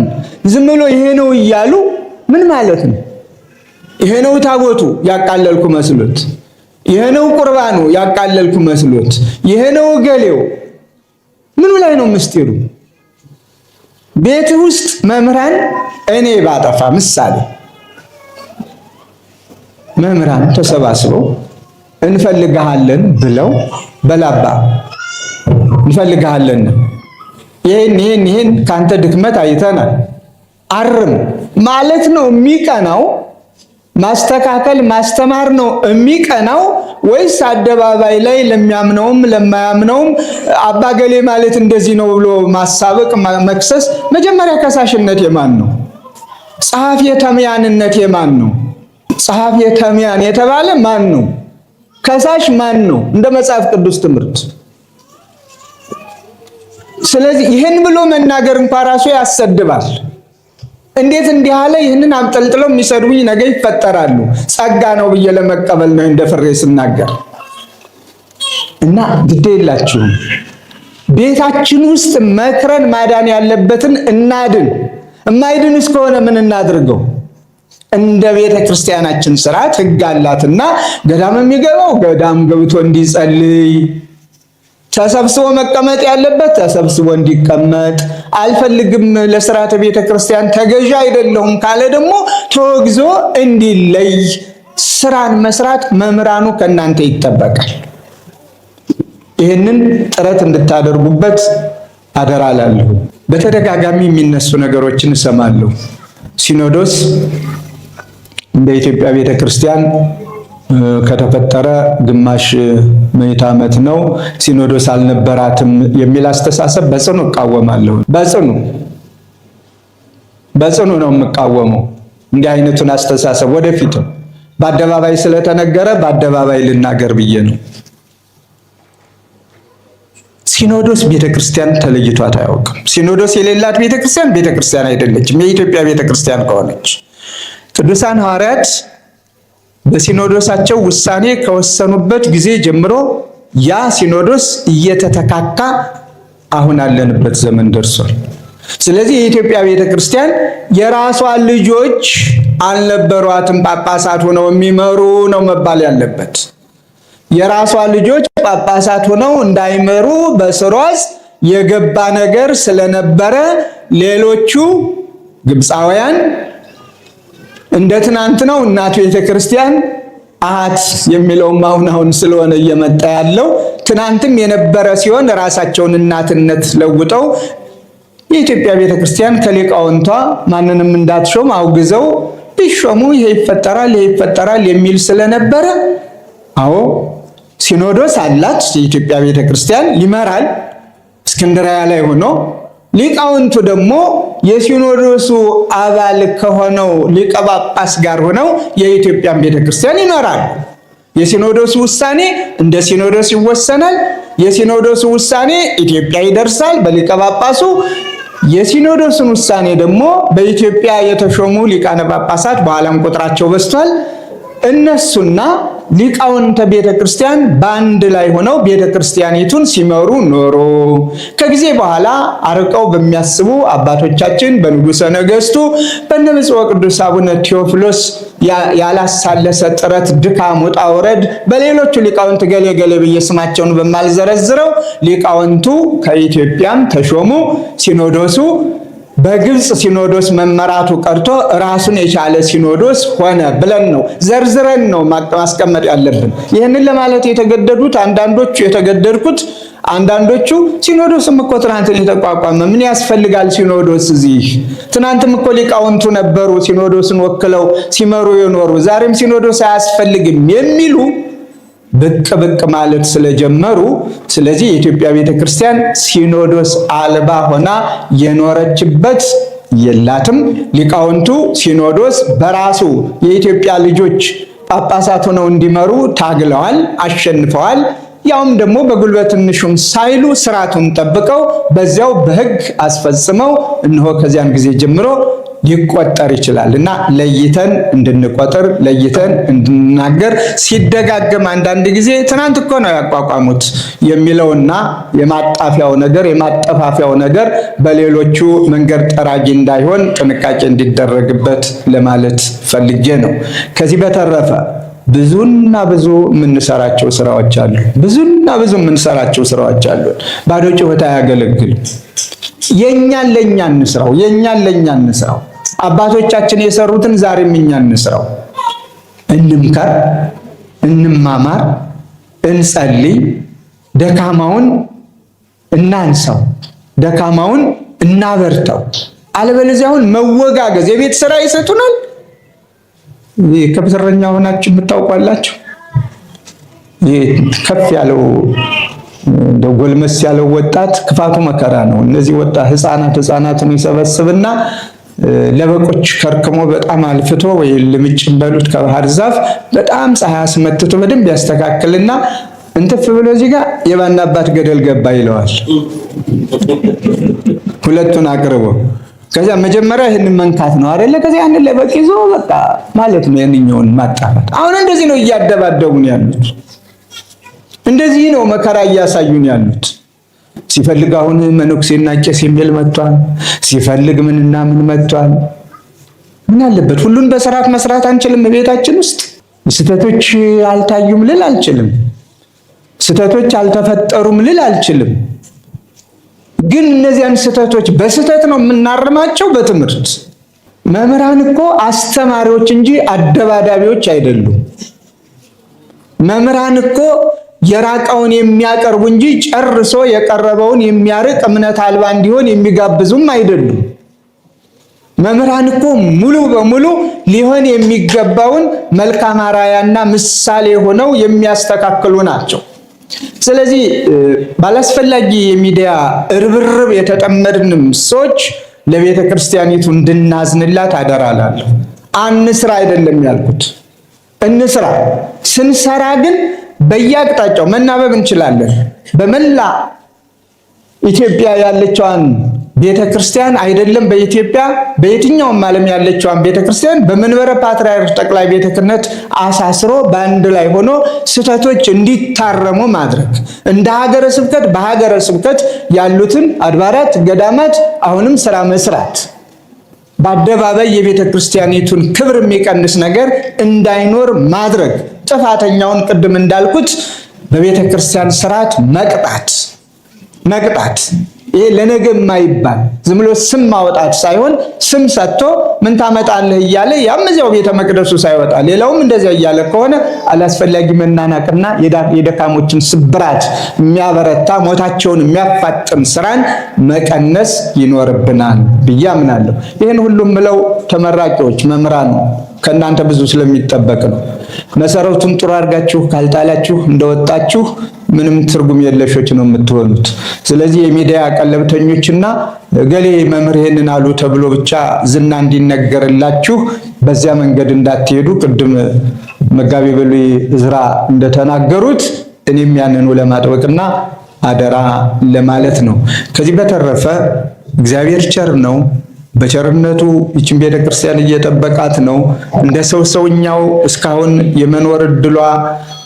ዝም ብሎ ይሄ ነው እያሉ ምን ማለት ነው? ይሄ ነው ታቦቱ ያቃለልኩ መስሎት፣ ይሄ ነው ቁርባኑ ያቃለልኩ መስሎት፣ ይሄ ነው ገሌው። ምኑ ላይ ነው ምስጢሩ? ቤት ውስጥ መምህራን እኔ ባጠፋ ምሳሌ መምህራን ተሰባስበው እንፈልጋለን ብለው በላባ እንፈልጋለን ይሄን ካንተ ድክመት አይተናል አርም ማለት ነው የሚቀናው ማስተካከል ማስተማር ነው የሚቀናው ወይስ አደባባይ ላይ ለሚያምነውም ለማያምነውም አባገሌ ማለት እንደዚህ ነው ብሎ ማሳበቅ መክሰስ? መጀመሪያ ከሳሽነት የማን ነው? ጸሐፊ ተምያንነት የማን ነው? ጸሐፊ ተምያን የተባለ ማን ነው? ከሳሽ ማን ነው? እንደ መጽሐፍ ቅዱስ ትምህርት። ስለዚህ ይህን ብሎ መናገር እንኳን ራሱ ያሰድባል። እንዴት እንዲህ አለ? ይህንን አብጠልጥለው የሚሰድቡኝ ነገ ይፈጠራሉ። ጸጋ ነው ብዬ ለመቀበል ነው እንደፍሬ ስናገር እና ግድ የላችሁም። ቤታችን ውስጥ መክረን ማዳን ያለበትን እናድን። የማይድን እስከሆነ ምን እናድርገው? እንደ ቤተ ክርስቲያናችን ስርዓት ሕግ አላትና ገዳም የሚገባው ገዳም ገብቶ እንዲጸልይ፣ ተሰብስቦ መቀመጥ ያለበት ተሰብስቦ እንዲቀመጥ፣ አልፈልግም ለስርዓተ ቤተ ክርስቲያን ተገዥ አይደለሁም ካለ ደግሞ ተወግዞ እንዲለይ ስራን መስራት መምህራኑ ከእናንተ ይጠበቃል። ይህንን ጥረት እንድታደርጉበት አደራ እላለሁ። በተደጋጋሚ የሚነሱ ነገሮችን እሰማለሁ። ሲኖዶስ እንደ ኢትዮጵያ ቤተ ክርስቲያን ከተፈጠረ ግማሽ ምዕተ ዓመት ነው፣ ሲኖዶስ አልነበራትም የሚል አስተሳሰብ በጽኑ እቃወማለሁ። በጽኑ ነው የምቃወመው እንዲህ አይነቱን አስተሳሰብ። ወደፊትም በአደባባይ ስለተነገረ በአደባባይ ልናገር ብዬ ነው። ሲኖዶስ ቤተክርስቲያን ተለይቷት አያውቅም። ሲኖዶስ የሌላት ቤተክርስቲያን ቤተክርስቲያን አይደለችም። የኢትዮጵያ ቤተክርስቲያን ከሆነች ቅዱሳን ሐዋርያት በሲኖዶሳቸው ውሳኔ ከወሰኑበት ጊዜ ጀምሮ ያ ሲኖዶስ እየተተካካ አሁን አለንበት ዘመን ደርሷል። ስለዚህ የኢትዮጵያ ቤተክርስቲያን የራሷ ልጆች አልነበሯትም ጳጳሳት ሆነው የሚመሩ ነው መባል ያለበት። የራሷ ልጆች ጳጳሳት ሆነው እንዳይመሩ በስሯስ የገባ ነገር ስለነበረ ሌሎቹ ግብፃውያን እንደ ትናንት ነው እናት ቤተ ክርስቲያን አሃት የሚለውም አሁን ስለሆነ እየመጣ ያለው ትናንትም የነበረ ሲሆን ራሳቸውን እናትነት ለውጠው የኢትዮጵያ ቤተ ክርስቲያን ከሊቃውንቷ ማንንም እንዳትሾም አውግዘው ቢሾሙ ይሄ ይፈጠራል የሚል ስለነበረ አዎ ሲኖዶስ አላት። የኢትዮጵያ ቤተ ክርስቲያን ይመራል እስክንድርያ ላይ ሆኖ፣ ሊቃውንቱ ደግሞ የሲኖዶሱ አባል ከሆነው ሊቀ ጳጳስ ጋር ሆነው የኢትዮጵያን ቤተ ክርስቲያን ይመራሉ። የሲኖዶሱ ውሳኔ እንደ ሲኖዶስ ይወሰናል። የሲኖዶሱ ውሳኔ ኢትዮጵያ ይደርሳል በሊቀ ጳጳሱ። የሲኖዶስን ውሳኔ ደግሞ በኢትዮጵያ የተሾሙ ሊቃነ ጳጳሳት በኋላም ቁጥራቸው በዝቷል እነሱና ሊቃውንተ ቤተ ክርስቲያን በአንድ ላይ ሆነው ቤተ ክርስቲያኒቱን ሲመሩ ኖሮ ከጊዜ በኋላ አርቀው በሚያስቡ አባቶቻችን በንጉሠ ነገሥቱ በእነ ብፁዕ ቅዱስ አቡነ ቴዎፍሎስ ያላሳለሰ ጥረት፣ ድካም፣ ውጣ ውረድ በሌሎቹ ሊቃውንት ገሌ ብዬ ስማቸውን በማልዘረዝረው ሊቃውንቱ ከኢትዮጵያም ተሾሙ። ሲኖዶሱ በግብፅ ሲኖዶስ መመራቱ ቀርቶ ራሱን የቻለ ሲኖዶስ ሆነ ብለን ነው ዘርዝረን ነው ማስቀመጥ ያለብን። ይህንን ለማለት የተገደዱት አንዳንዶቹ ሲኖዶስም እኮ ትናንት የተቋቋመ ምን ያስፈልጋል ሲኖዶስ? እዚህ ትናንትም እኮ ሊቃውንቱ ነበሩ ሲኖዶስን ወክለው ሲመሩ የኖሩ፣ ዛሬም ሲኖዶስ አያስፈልግም የሚሉ ብቅ ማለት ስለጀመሩ፣ ስለዚህ የኢትዮጵያ ቤተክርስቲያን ሲኖዶስ አልባ ሆና የኖረችበት የላትም። ሊቃውንቱ ሲኖዶስ በራሱ የኢትዮጵያ ልጆች ጳጳሳት ሆነው እንዲመሩ ታግለዋል፣ አሸንፈዋል። ያውም ደግሞ በጉልበት እንሹም ሳይሉ ስርዓቱን ጠብቀው በዚያው በሕግ አስፈጽመው እነሆ ከዚያን ጊዜ ጀምሮ ሊቆጠር ይችላል እና ለይተን እንድንቆጥር ለይተን እንድንናገር ሲደጋገም አንዳንድ ጊዜ ትናንት እኮ ነው ያቋቋሙት የሚለውና የማጠፋፊያው ነገር በሌሎቹ መንገድ ጠራጊ እንዳይሆን ጥንቃቄ እንዲደረግበት ለማለት ፈልጌ ነው። ከዚህ በተረፈ ብዙና ብዙ የምንሰራቸው ስራዎች አሉ። ባዶ ጩኸት አያገለግልም። የኛን ለኛ እንስራው። አባቶቻችን የሰሩትን ዛሬም እኛ እንስራው። እንምከር፣ እንማማር፣ እንጸልይ፣ ደካማውን እናንሳው፣ ደካማውን እናበርታው። አለበለዚያ አሁን መወጋገዝ የቤት ስራ ይሰጡናል። ከብትረኛ ሆናችሁ የምታውቋላችሁ። ከፍ ያለው እንደው ጎልመስ ያለው ወጣት ክፋቱ መከራ ነው። እነዚህ ህፃናትን ይሰበስብና ለበቆች ከርክሞ በጣም አልፍቶ ወይ ልምጭ በሉት ከባህር ዛፍ በጣም ፀሐይ አስመትቶ በደንብ ያስተካክልና እንትፍ ብሎ እዚህ ጋር የባና አባት ገደል ገባ ይለዋል። ሁለቱን አቅርቦ ከዛ መጀመሪያ ይሄንን መንካት ነው አይደለ? ከዛ ያንን ለበቅ ይዞ በቃ ማለት ነው የንኛውን ማጣፋት። አሁን እንደዚህ ነው እያደባደቡን ያሉት። እንደዚህ ነው መከራ እያሳዩን ያሉት። ሲፈልግ አሁን መነኩሴና ቄስ የሚል መጥቷል። ሲፈልግ ምንና ምን መጥቷል። ምን አለበት? ሁሉን በስርዓት መስራት አንችልም? ቤታችን ውስጥ ስህተቶች አልታዩም ልል አልችልም። ስህተቶች አልተፈጠሩም ልል አልችልም። ግን እነዚያን ስህተቶች በስህተት ነው የምናርማቸው በትምህርት። መምህራን እኮ አስተማሪዎች እንጂ አደባዳቢዎች አይደሉም። መምህራን እኮ የራቀውን የሚያቀርቡ እንጂ ጨርሶ የቀረበውን የሚያርቅ እምነት አልባ እንዲሆን የሚጋብዙም አይደሉም። መምህራን እኮ ሙሉ በሙሉ ሊሆን የሚገባውን መልካም አርአያና ምሳሌ ሆነው የሚያስተካክሉ ናቸው። ስለዚህ ባላስፈላጊ የሚዲያ እርብርብ የተጠመድንም ሰዎች ለቤተ ክርስቲያኒቱ እንድናዝንላት አደራላለሁ። አንስራ አይደለም ያልኩት፣ እንስራ። ስንሰራ ግን በየአቅጣጫው መናበብ እንችላለን። በመላ ኢትዮጵያ ያለችዋን ቤተክርስቲያን አይደለም በኢትዮጵያ በየትኛውም ዓለም ያለችዋን ቤተክርስቲያን በመንበረ ፓትርያርክ ጠቅላይ ቤተ ክህነት አሳስሮ በአንድ ላይ ሆኖ ስህተቶች እንዲታረሙ ማድረግ፣ እንደ ሀገረ ስብከት በሀገረ ስብከት ያሉትን አድባራት ገዳማት አሁንም ስራ መስራት፣ በአደባባይ የቤተ ክርስቲያኒቱን ክብር የሚቀንስ ነገር እንዳይኖር ማድረግ፣ ጥፋተኛውን ቅድም እንዳልኩት በቤተ ክርስቲያን ስርዓት መቅጣት። ይሄ ለነገ የማይባል ዝም ብሎ ስም ማውጣት ሳይሆን ስም ሰጥቶ ምን ታመጣለህ እያለ ያም እዚያው ቤተ መቅደሱ ሳይወጣ ሌላውም እንደዚያ እያለ ከሆነ አላስፈላጊ መናናቅና የደካሞችን ስብራት የሚያበረታ ሞታቸውን የሚያፋጥን ስራን መቀነስ ይኖርብናል ብዬ አምናለሁ። ይህን ሁሉም ምለው ተመራቂዎች መምህራን ነው። ከእናንተ ብዙ ስለሚጠበቅ ነው። መሰረቱን ጥሩ አድርጋችሁ ካልጣላችሁ እንደወጣችሁ ምንም ትርጉም የለሾች ነው የምትሆኑት። ስለዚህ የሚዲያ ቀለብተኞችና ገሌ መምህር ይሄንን አሉ ተብሎ ብቻ ዝና እንዲነገርላችሁ በዚያ መንገድ እንዳትሄዱ ቅድም መጋቢ ብሉይ ዕዝራ እንደተናገሩት እኔም ያንኑ ለማጥበቅና አደራ ለማለት ነው። ከዚህ በተረፈ እግዚአብሔር ቸር ነው። በቸርነቱ ይችን ቤተክርስቲያን እየጠበቃት ነው። እንደ ሰውኛው እስካሁን የመኖር እድሏ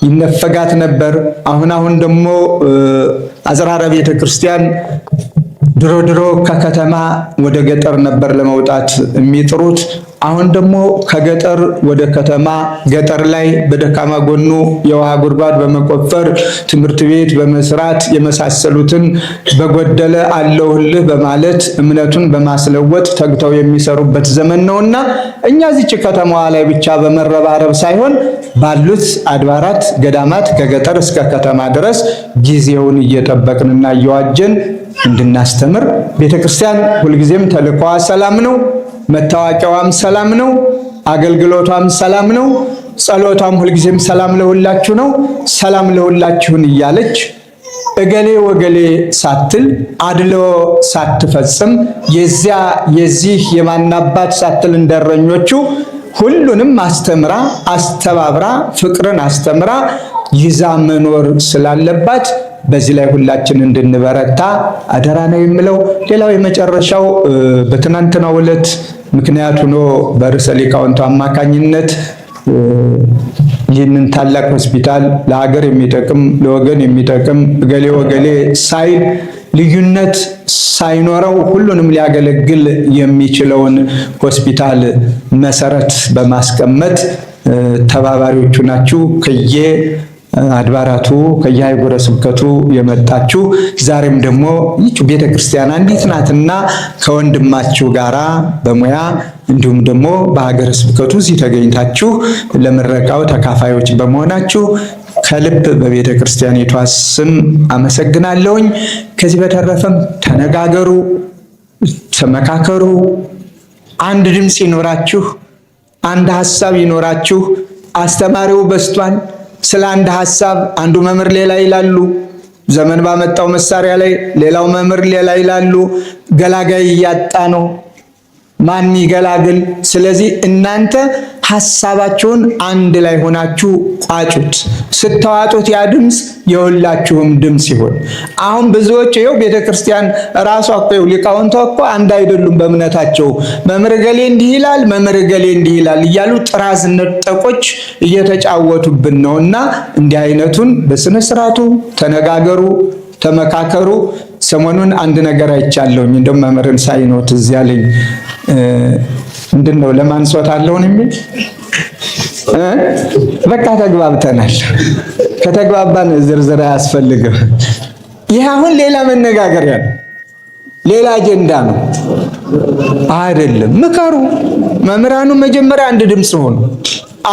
ይነፈጋት ነበር። አሁን ደግሞ አጽራረ ቤተክርስቲያን ድሮ ከከተማ ወደ ገጠር ነበር ለመውጣት የሚጥሩት። አሁን ደግሞ ከገጠር ወደ ከተማ፣ ገጠር ላይ በደካማ ጎኑ የውሃ ጉድጓድ በመቆፈር ትምህርት ቤት በመስራት የመሳሰሉትን በጎደለ አለሁልህ በማለት እምነቱን በማስለወጥ ተግተው የሚሰሩበት ዘመን ነውና እኛ እዚች ከተማዋ ላይ ብቻ በመረባረብ ሳይሆን ባሉት አድባራት ገዳማት ከገጠር እስከ ከተማ ድረስ ጊዜውን እየጠበቅንና እየዋጀን እንድናስተምር ቤተክርስቲያን ሁልጊዜም ተልእኮዋ ሰላም ነው። መታወቂያዋም ሰላም ነው። አገልግሎቷም ሰላም ነው። ጸሎቷም ሁልጊዜም ሰላም ለሁላችሁ ነው። ሰላም ለሁላችሁን እያለች እገሌ ወገሌ ሳትል አድሎ ሳትፈጽም የዚህ የማናባት ሳትል እንደረኞቹ ሁሉንም አስተምራ አስተባብራ ፍቅርን አስተምራ ይዛ መኖር ስላለባት በዚህ ላይ ሁላችን እንድንበረታ አደራ ነው የምለው። ሌላው የመጨረሻው በትናንትናው ዕለት ምክንያት ሆኖ በርዕሰ ሊቃውንቱ አማካኝነት ይህንን ታላቅ ሆስፒታል ለሀገር የሚጠቅም ለወገን የሚጠቅም እገሌ ወገሌ ሳይል ልዩነት ሳይኖረው ሁሉንም ሊያገለግል የሚችለውን ሆስፒታል መሰረት በማስቀመጥ ተባባሪዎቹ ናችሁ አድባራቱ ከየሀገረ ስብከቱ የመጣችሁ ዛሬም ደግሞ ይህች ቤተክርስቲያን አንዲት ናትና ከወንድማችሁ ጋራ በሙያ እንዲሁም ደግሞ በሀገረ ስብከቱ እዚህ ተገኝታችሁ ለምረቃው ተካፋዮች በመሆናችሁ ከልብ በቤተክርስቲያኒቷ ስም አመሰግናለሁኝ። ከዚህ በተረፈም ተነጋገሩ፣ ተመካከሩ፣ አንድ ድምፅ ይኖራችሁ። አንድ ሐሳብ ይኖራችሁ። አስተማሪው በስቷል። ስለ አንድ ሐሳብ አንዱ መምህር ሌላ ይላሉ። ዘመን ባመጣው መሳሪያ ላይ ሌላው መምህር ሌላ ይላሉ። ገላጋይ እያጣ ነው። ማን ይገላግል? ስለዚህ እናንተ ሐሳባችሁን አንድ ላይ ሆናችሁ ቋጩት። ስተዋጡት ያ ድምፅ የሁላችሁም ድምፅ ይሁን። አሁን ብዙዎች ይኸው ቤተክርስቲያን ራሷ እኮ ሊቃውንቷ እኮ አንድ አይደሉም በእምነታቸው። መምህር ገሌ እንዲህ ይላል፣ መምህር ገሌ እንዲህ ይላል እያሉ ጥራዝ ነጠቆች እየተጫወቱብን ነውና እንዲህ አይነቱን በስነ ስርዓቱ ተነጋገሩ፣ ተመካከሩ። ሰሞኑን አንድ ነገር አይቻለሁኝ። እንደውም መምህርን ሳይኖት እዚያ ላይ ምንድነው ለማንሶት አለውን የሚል በቃ ተግባብተናል። ከተግባባን ዝርዝር አያስፈልግም። ይህ አሁን ሌላ መነጋገሪያ ነው፣ ሌላ አጀንዳ ነው አይደለም። ምከሩ። መምህራኑ መጀመሪያ አንድ ድምፅ ሆኑ፣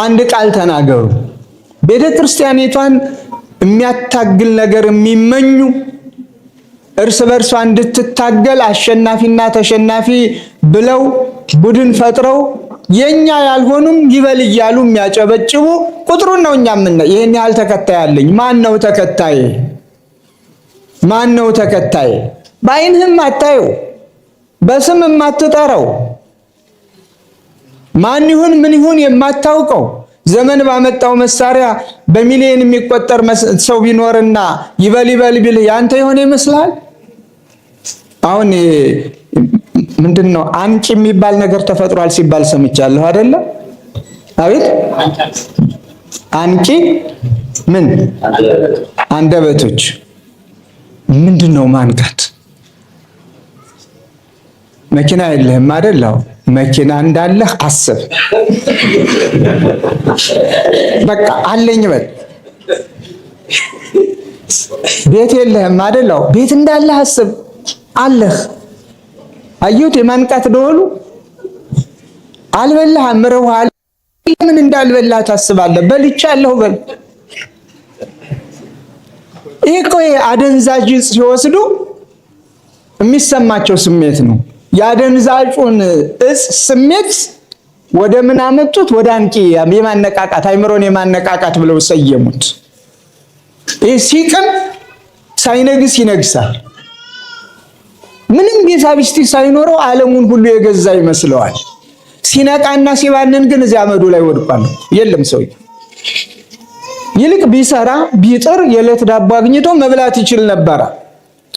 አንድ ቃል ተናገሩ። ቤተክርስቲያኒቷን የሚያታግል ነገር የሚመኙ እርስ በርሷ እንድትታገል አሸናፊና ተሸናፊ ብለው ቡድን ፈጥረው የኛ ያልሆኑም ይበል እያሉ የሚያጨበጭቡ ቁጥሩን ነው። እኛ ይሄን ያህል ተከታይ አለኝ። ማን ነው ተከታይ? ማን ነው ተከታይ? በአይንህም አታየው፣ በስም የማትጠራው ማን ይሁን ምን ይሁን የማታውቀው ዘመን ባመጣው መሳሪያ በሚሊዮን የሚቆጠር ሰው ቢኖርና ይበል ቢል ያንተ የሆነ ይመስላል? አሁን ምንድነው አንቂ የሚባል ነገር ተፈጥሯል ሲባል ሰምቻለሁ አይደለ? አቤት አንቂ ምን አንደበቶች ምንድነው ማንቃት? መኪና የለህም አይደል? መኪና እንዳለህ አስብ። በቃ አለኝ በል። ቤት የለህም አይደል? ቤት እንዳለህ አስብ። አለህ። አዩት የማንቃት ደወሉ። አልበላህም፣ ርቦሃል። ምን እንዳልበላህ ታስባለህ? በልቻለሁ በል። ይሄ እኮ አደንዛዥ ሲወስዱ የሚሰማቸው ስሜት ነው። ያደንዛዡን እጽ ስሜት ወደ ምን አመጡት? ወደ አንቂ የማነቃቃት አይምሮን የማነቃቃት ብለው ሰየሙት። ይህ ሲቅም ሳይነግስ ይነግሳል። ምንም ጌታ ቢስቲ ሳይኖረው ዓለሙን ሁሉ የገዛ ይመስለዋል። ሲነቃና ሲባንን ግን እዚያ አመዱ ላይ ወድቋል። የለም ሰው ይልቅ ቢሰራ ቢጥር የዕለት ዳቦ አግኝቶ መብላት ይችል ነበር።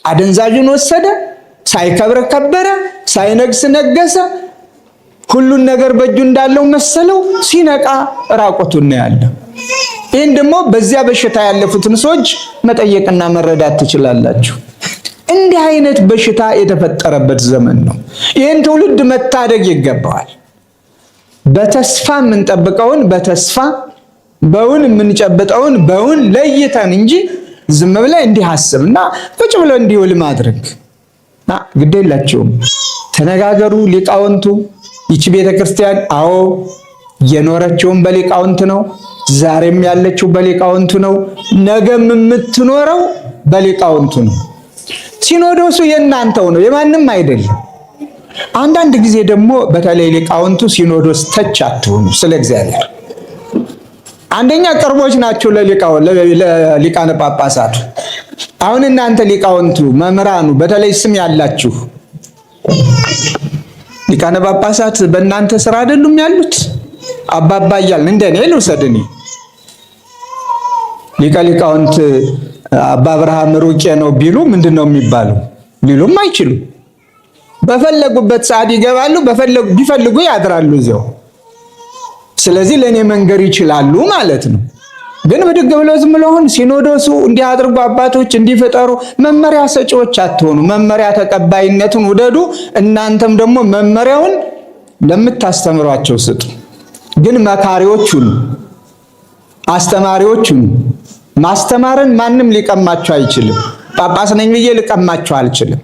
አደንዛዡን ወሰደ። ሳይከብር ከበረ፣ ሳይነግስ ነገሰ። ሁሉን ነገር በእጁ እንዳለው መሰለው። ሲነቃ ራቆቱን ነው ያለው። ይህን ደግሞ በዚያ በሽታ ያለፉትን ሰዎች መጠየቅና መረዳት ትችላላችሁ። እንዲህ አይነት በሽታ የተፈጠረበት ዘመን ነው። ይህን ትውልድ መታደግ ይገባዋል። በተስፋ የምንጠብቀውን በተስፋ በውን የምንጨብጠውን በውን ለይተን እንጂ ዝም ብለህ እንዲህ አስብና ቁጭ ብለው እንዲውል ማድረግ ግድ የላቸውም። ተነጋገሩ ሊቃውንቱ። ይቺ ቤተክርስቲያን አዎ የኖረችውን በሊቃውንት ነው፣ ዛሬም ያለችው በሊቃውንቱ ነው፣ ነገም የምትኖረው በሊቃውንቱ ነው። ሲኖዶሱ የእናንተው ነው፣ የማንም አይደለም። አንዳንድ ጊዜ ደግሞ በተለይ ሊቃውንቱ ሲኖዶስ ተች አትሆኑ። ስለ እግዚአብሔር አንደኛ ቅርቦች ናቸው ለሊቃነ ጳጳሳቱ። አሁን እናንተ ሊቃውንቱ መምህራኑ በተለይ ስም ያላችሁ ሊቃነ ጳጳሳት በእናንተ ስራ አይደሉም ያሉት? አባባ እያልን እንደኔ ልውሰድኒ ሊቃውንት አባ አብርሃም ሩቄ ነው ቢሉ ምንድነው የሚባለው? ሊሉም አይችሉ። በፈለጉበት ሰዓት ይገባሉ፣ ቢፈልጉ ያድራሉ እዚያው። ስለዚህ ለኔ መንገር ይችላሉ ማለት ነው። ግን ብድግ ብለው ዝም ብለው ሲኖዶሱ እንዲህ አድርጎ አባቶች እንዲፈጠሩ መመሪያ ሰጪዎች አትሆኑ። መመሪያ ተቀባይነቱን ውደዱ። እናንተም ደግሞ መመሪያውን ለምታስተምሯቸው ስጡ። ግን መካሪዎች ሁኑ፣ አስተማሪዎች ሁኑ። ማስተማርን ማንም ሊቀማቸው አይችልም። ጳጳስ ነኝ ብዬ ልቀማቸው አልችልም።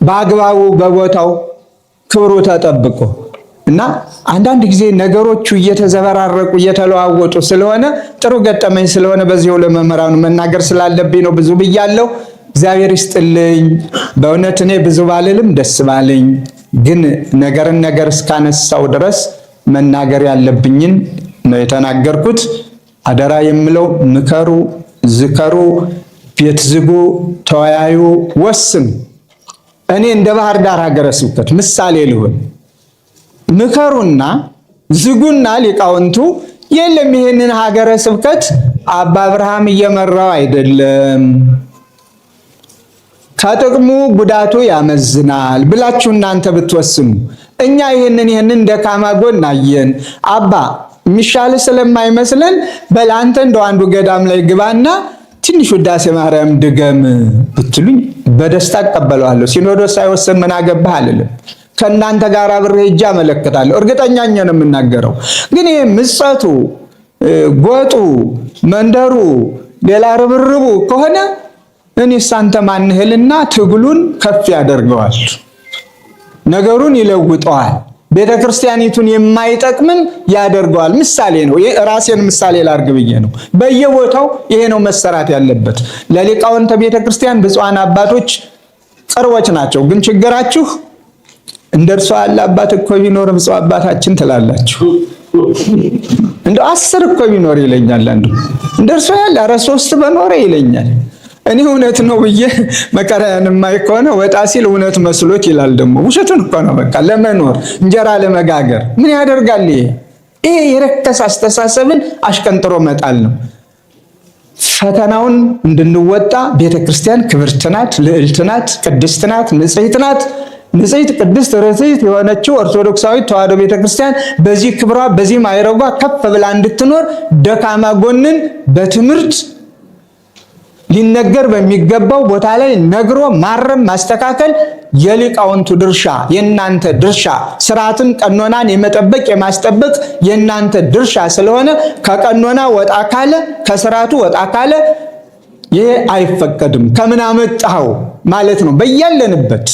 በአግባቡ በቦታው ክብሩ ተጠብቆ እና አንዳንድ ጊዜ ነገሮቹ እየተዘበራረቁ እየተለዋወጡ ስለሆነ ጥሩ ገጠመኝ ስለሆነ በዚሁ ለመምህራኑ መናገር ስላለብኝ ነው። ብዙ ብያለሁ። እግዚአብሔር ይስጥልኝ። በእውነት እኔ ብዙ ባልልም ደስ ባለኝ፣ ግን ነገር እስካነሳው ድረስ መናገር ያለብኝን ነው የተናገርኩት። አደራ የምለው ምከሩ፣ ዝከሩ፣ ቤት ዝጉ፣ ተወያዩ፣ ወስኑ። እኔ እንደ ባህር ዳር ሀገረ ስብከት ምሳሌ ልሁን። ምከሩና ዝጉና ሊቃውንቱ የለም ይሄንን ሀገረ ስብከት አባ አብርሃም እየመራው አይደለም፣ ከጥቅሙ ጉዳቱ ያመዝናል ብላችሁ እናንተ ብትወስኑ፣ እኛ ይሄንን ደካማ ጎን አየን፣ አባ የሚሻል ስለማይመስለን በላንተ እንደው አንዱ ገዳም ላይ ግባና ትንሽ ውዳሴ ማርያም ድገም ብትሉኝ በደስታ እቀበለዋለሁ። ሲኖዶስ ሳይወስን ምን አገባህ አልልም። ከእናንተ ጋር አብሬ ሄጄ አመለክታለሁ። እርግጠኛ ነኝ ነው የምናገረው። ግን ይሄ ምጸቱ፣ ጎጡ፣ መንደሩ፣ ሌላ ርብርቡ ከሆነ እኔስ አንተ ማንህልና ትግሉን ከፍ ያደርገዋል፣ ነገሩን ይለውጠዋል፣ ቤተክርስቲያኒቱን የማይጠቅምን ያደርገዋል። ምሳሌ ነው። ራሴን ምሳሌ ላርግ ብዬ ነው። በየቦታው ይሄ ነው መሰራት ያለበት። ለሊቃውንተ ቤተክርስቲያን ብፁዓን አባቶች ቅርቦች ናቸው። ግን ችግራችሁ እንደርሷ ያለ አባት እኮ ቢኖር ብፁዕ አባታችን ትላላችሁ። እንደ 10 እኮ ቢኖር ይለኛል አንዱ። እንደርሷ ያለ 3 በኖረ ይለኛል። እኔ እውነት ነው ብዬ መከራያን የማይኮነ ወጣ ሲል እውነት መስሎት ይላል። ደግሞ ውሸቱን እኮ ነው። በቃ ለመኖር እንጀራ ለመጋገር ምን ያደርጋል? ይሄ የረከሰ አስተሳሰብን አሽቀንጥሮ መጣል ነው። ፈተናውን እንድንወጣ ቤተክርስቲያን ክብርት ናት፣ ልዕልት ናት፣ ቅድስት ናት፣ ንጽሕት ናት። ንጽሕት ቅድስት ርትዕት የሆነችው ኦርቶዶክሳዊት ተዋሕዶ ቤተክርስቲያን በዚህ ክብሯ በዚህ ማይረጓ ከፍ ብላ እንድትኖር ደካማ ጎንን በትምህርት ሊነገር በሚገባው ቦታ ላይ ነግሮ ማረም ማስተካከል የሊቃውንቱ ድርሻ፣ የናንተ ድርሻ፣ ስርዓትን ቀኖናን የመጠበቅ የማስጠበቅ የናንተ ድርሻ ስለሆነ ከቀኖና ወጣ ካለ ከስርዓቱ ወጣ ካለ ይሄ አይፈቀድም። ከምን አመጣው ማለት ነው። በያለንበት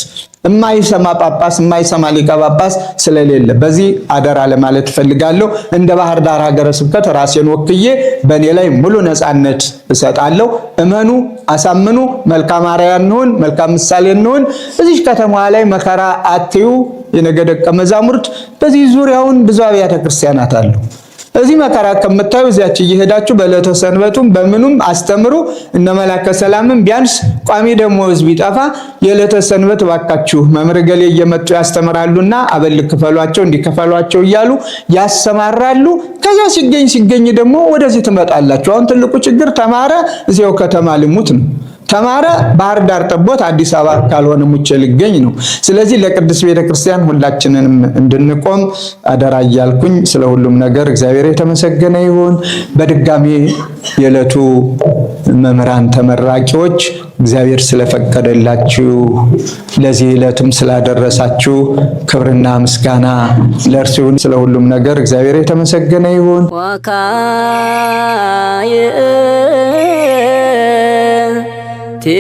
የማይሰማ ጳጳስ የማይሰማ ሊቀ ጳጳስ ስለሌለ በዚህ አደራ ለማለት ፈልጋለሁ። እንደ ባህር ዳር ሀገረ ስብከት ራሴን ወክዬ በእኔ ላይ ሙሉ ነፃነት እሰጣለሁ። እመኑ፣ አሳምኑ፣ መልካም አርአያ እንሁን፣ መልካም ምሳሌ እንሁን። እዚህ ከተማዋ ላይ መከራ አትዩ። የነገ ደቀ መዛሙርት በዚህ ዙሪያውን ብዙ አብያተ ክርስቲያናት አሉ። እዚህ መከራ ከምታዩ እዚያች እየሄዳችሁ በዕለተ ሰንበቱም በምኑም አስተምሩ። እነ መላከ ሰላምም ቢያንስ ቋሚ ደሞዝ ቢጠፋ የዕለተ ሰንበት ባካችሁ መምህር ገሌ እየመጡ ያስተምራሉና አበል ክፈሏቸው እንዲከፈሏቸው እያሉ ያሰማራሉ። ከዛ ሲገኝ ደግሞ ወደዚህ ትመጣላችሁ። አሁን ትልቁ ችግር ተማረ እዚያው ከተማ ልሙት ነው። ተማረ ባህር ዳር ጠቦት አዲስ አበባ ካልሆነ ሙቼ ልገኝ ነው። ስለዚህ ለቅድስት ቤተክርስቲያን ሁላችንንም እንድንቆም አደራ እያልኩኝ ስለ ሁሉም ነገር እግዚአብሔር የተመሰገነ ይሁን። በድጋሚ የዕለቱ መምህራን ተመራቂዎች እግዚአብሔር ስለፈቀደላችሁ ለዚህ ዕለትም ስላደረሳችሁ ክብርና ምስጋና ለእርሱ ይሁን። ስለ ሁሉም ነገር እግዚአብሔር የተመሰገነ ይሁን። ቴ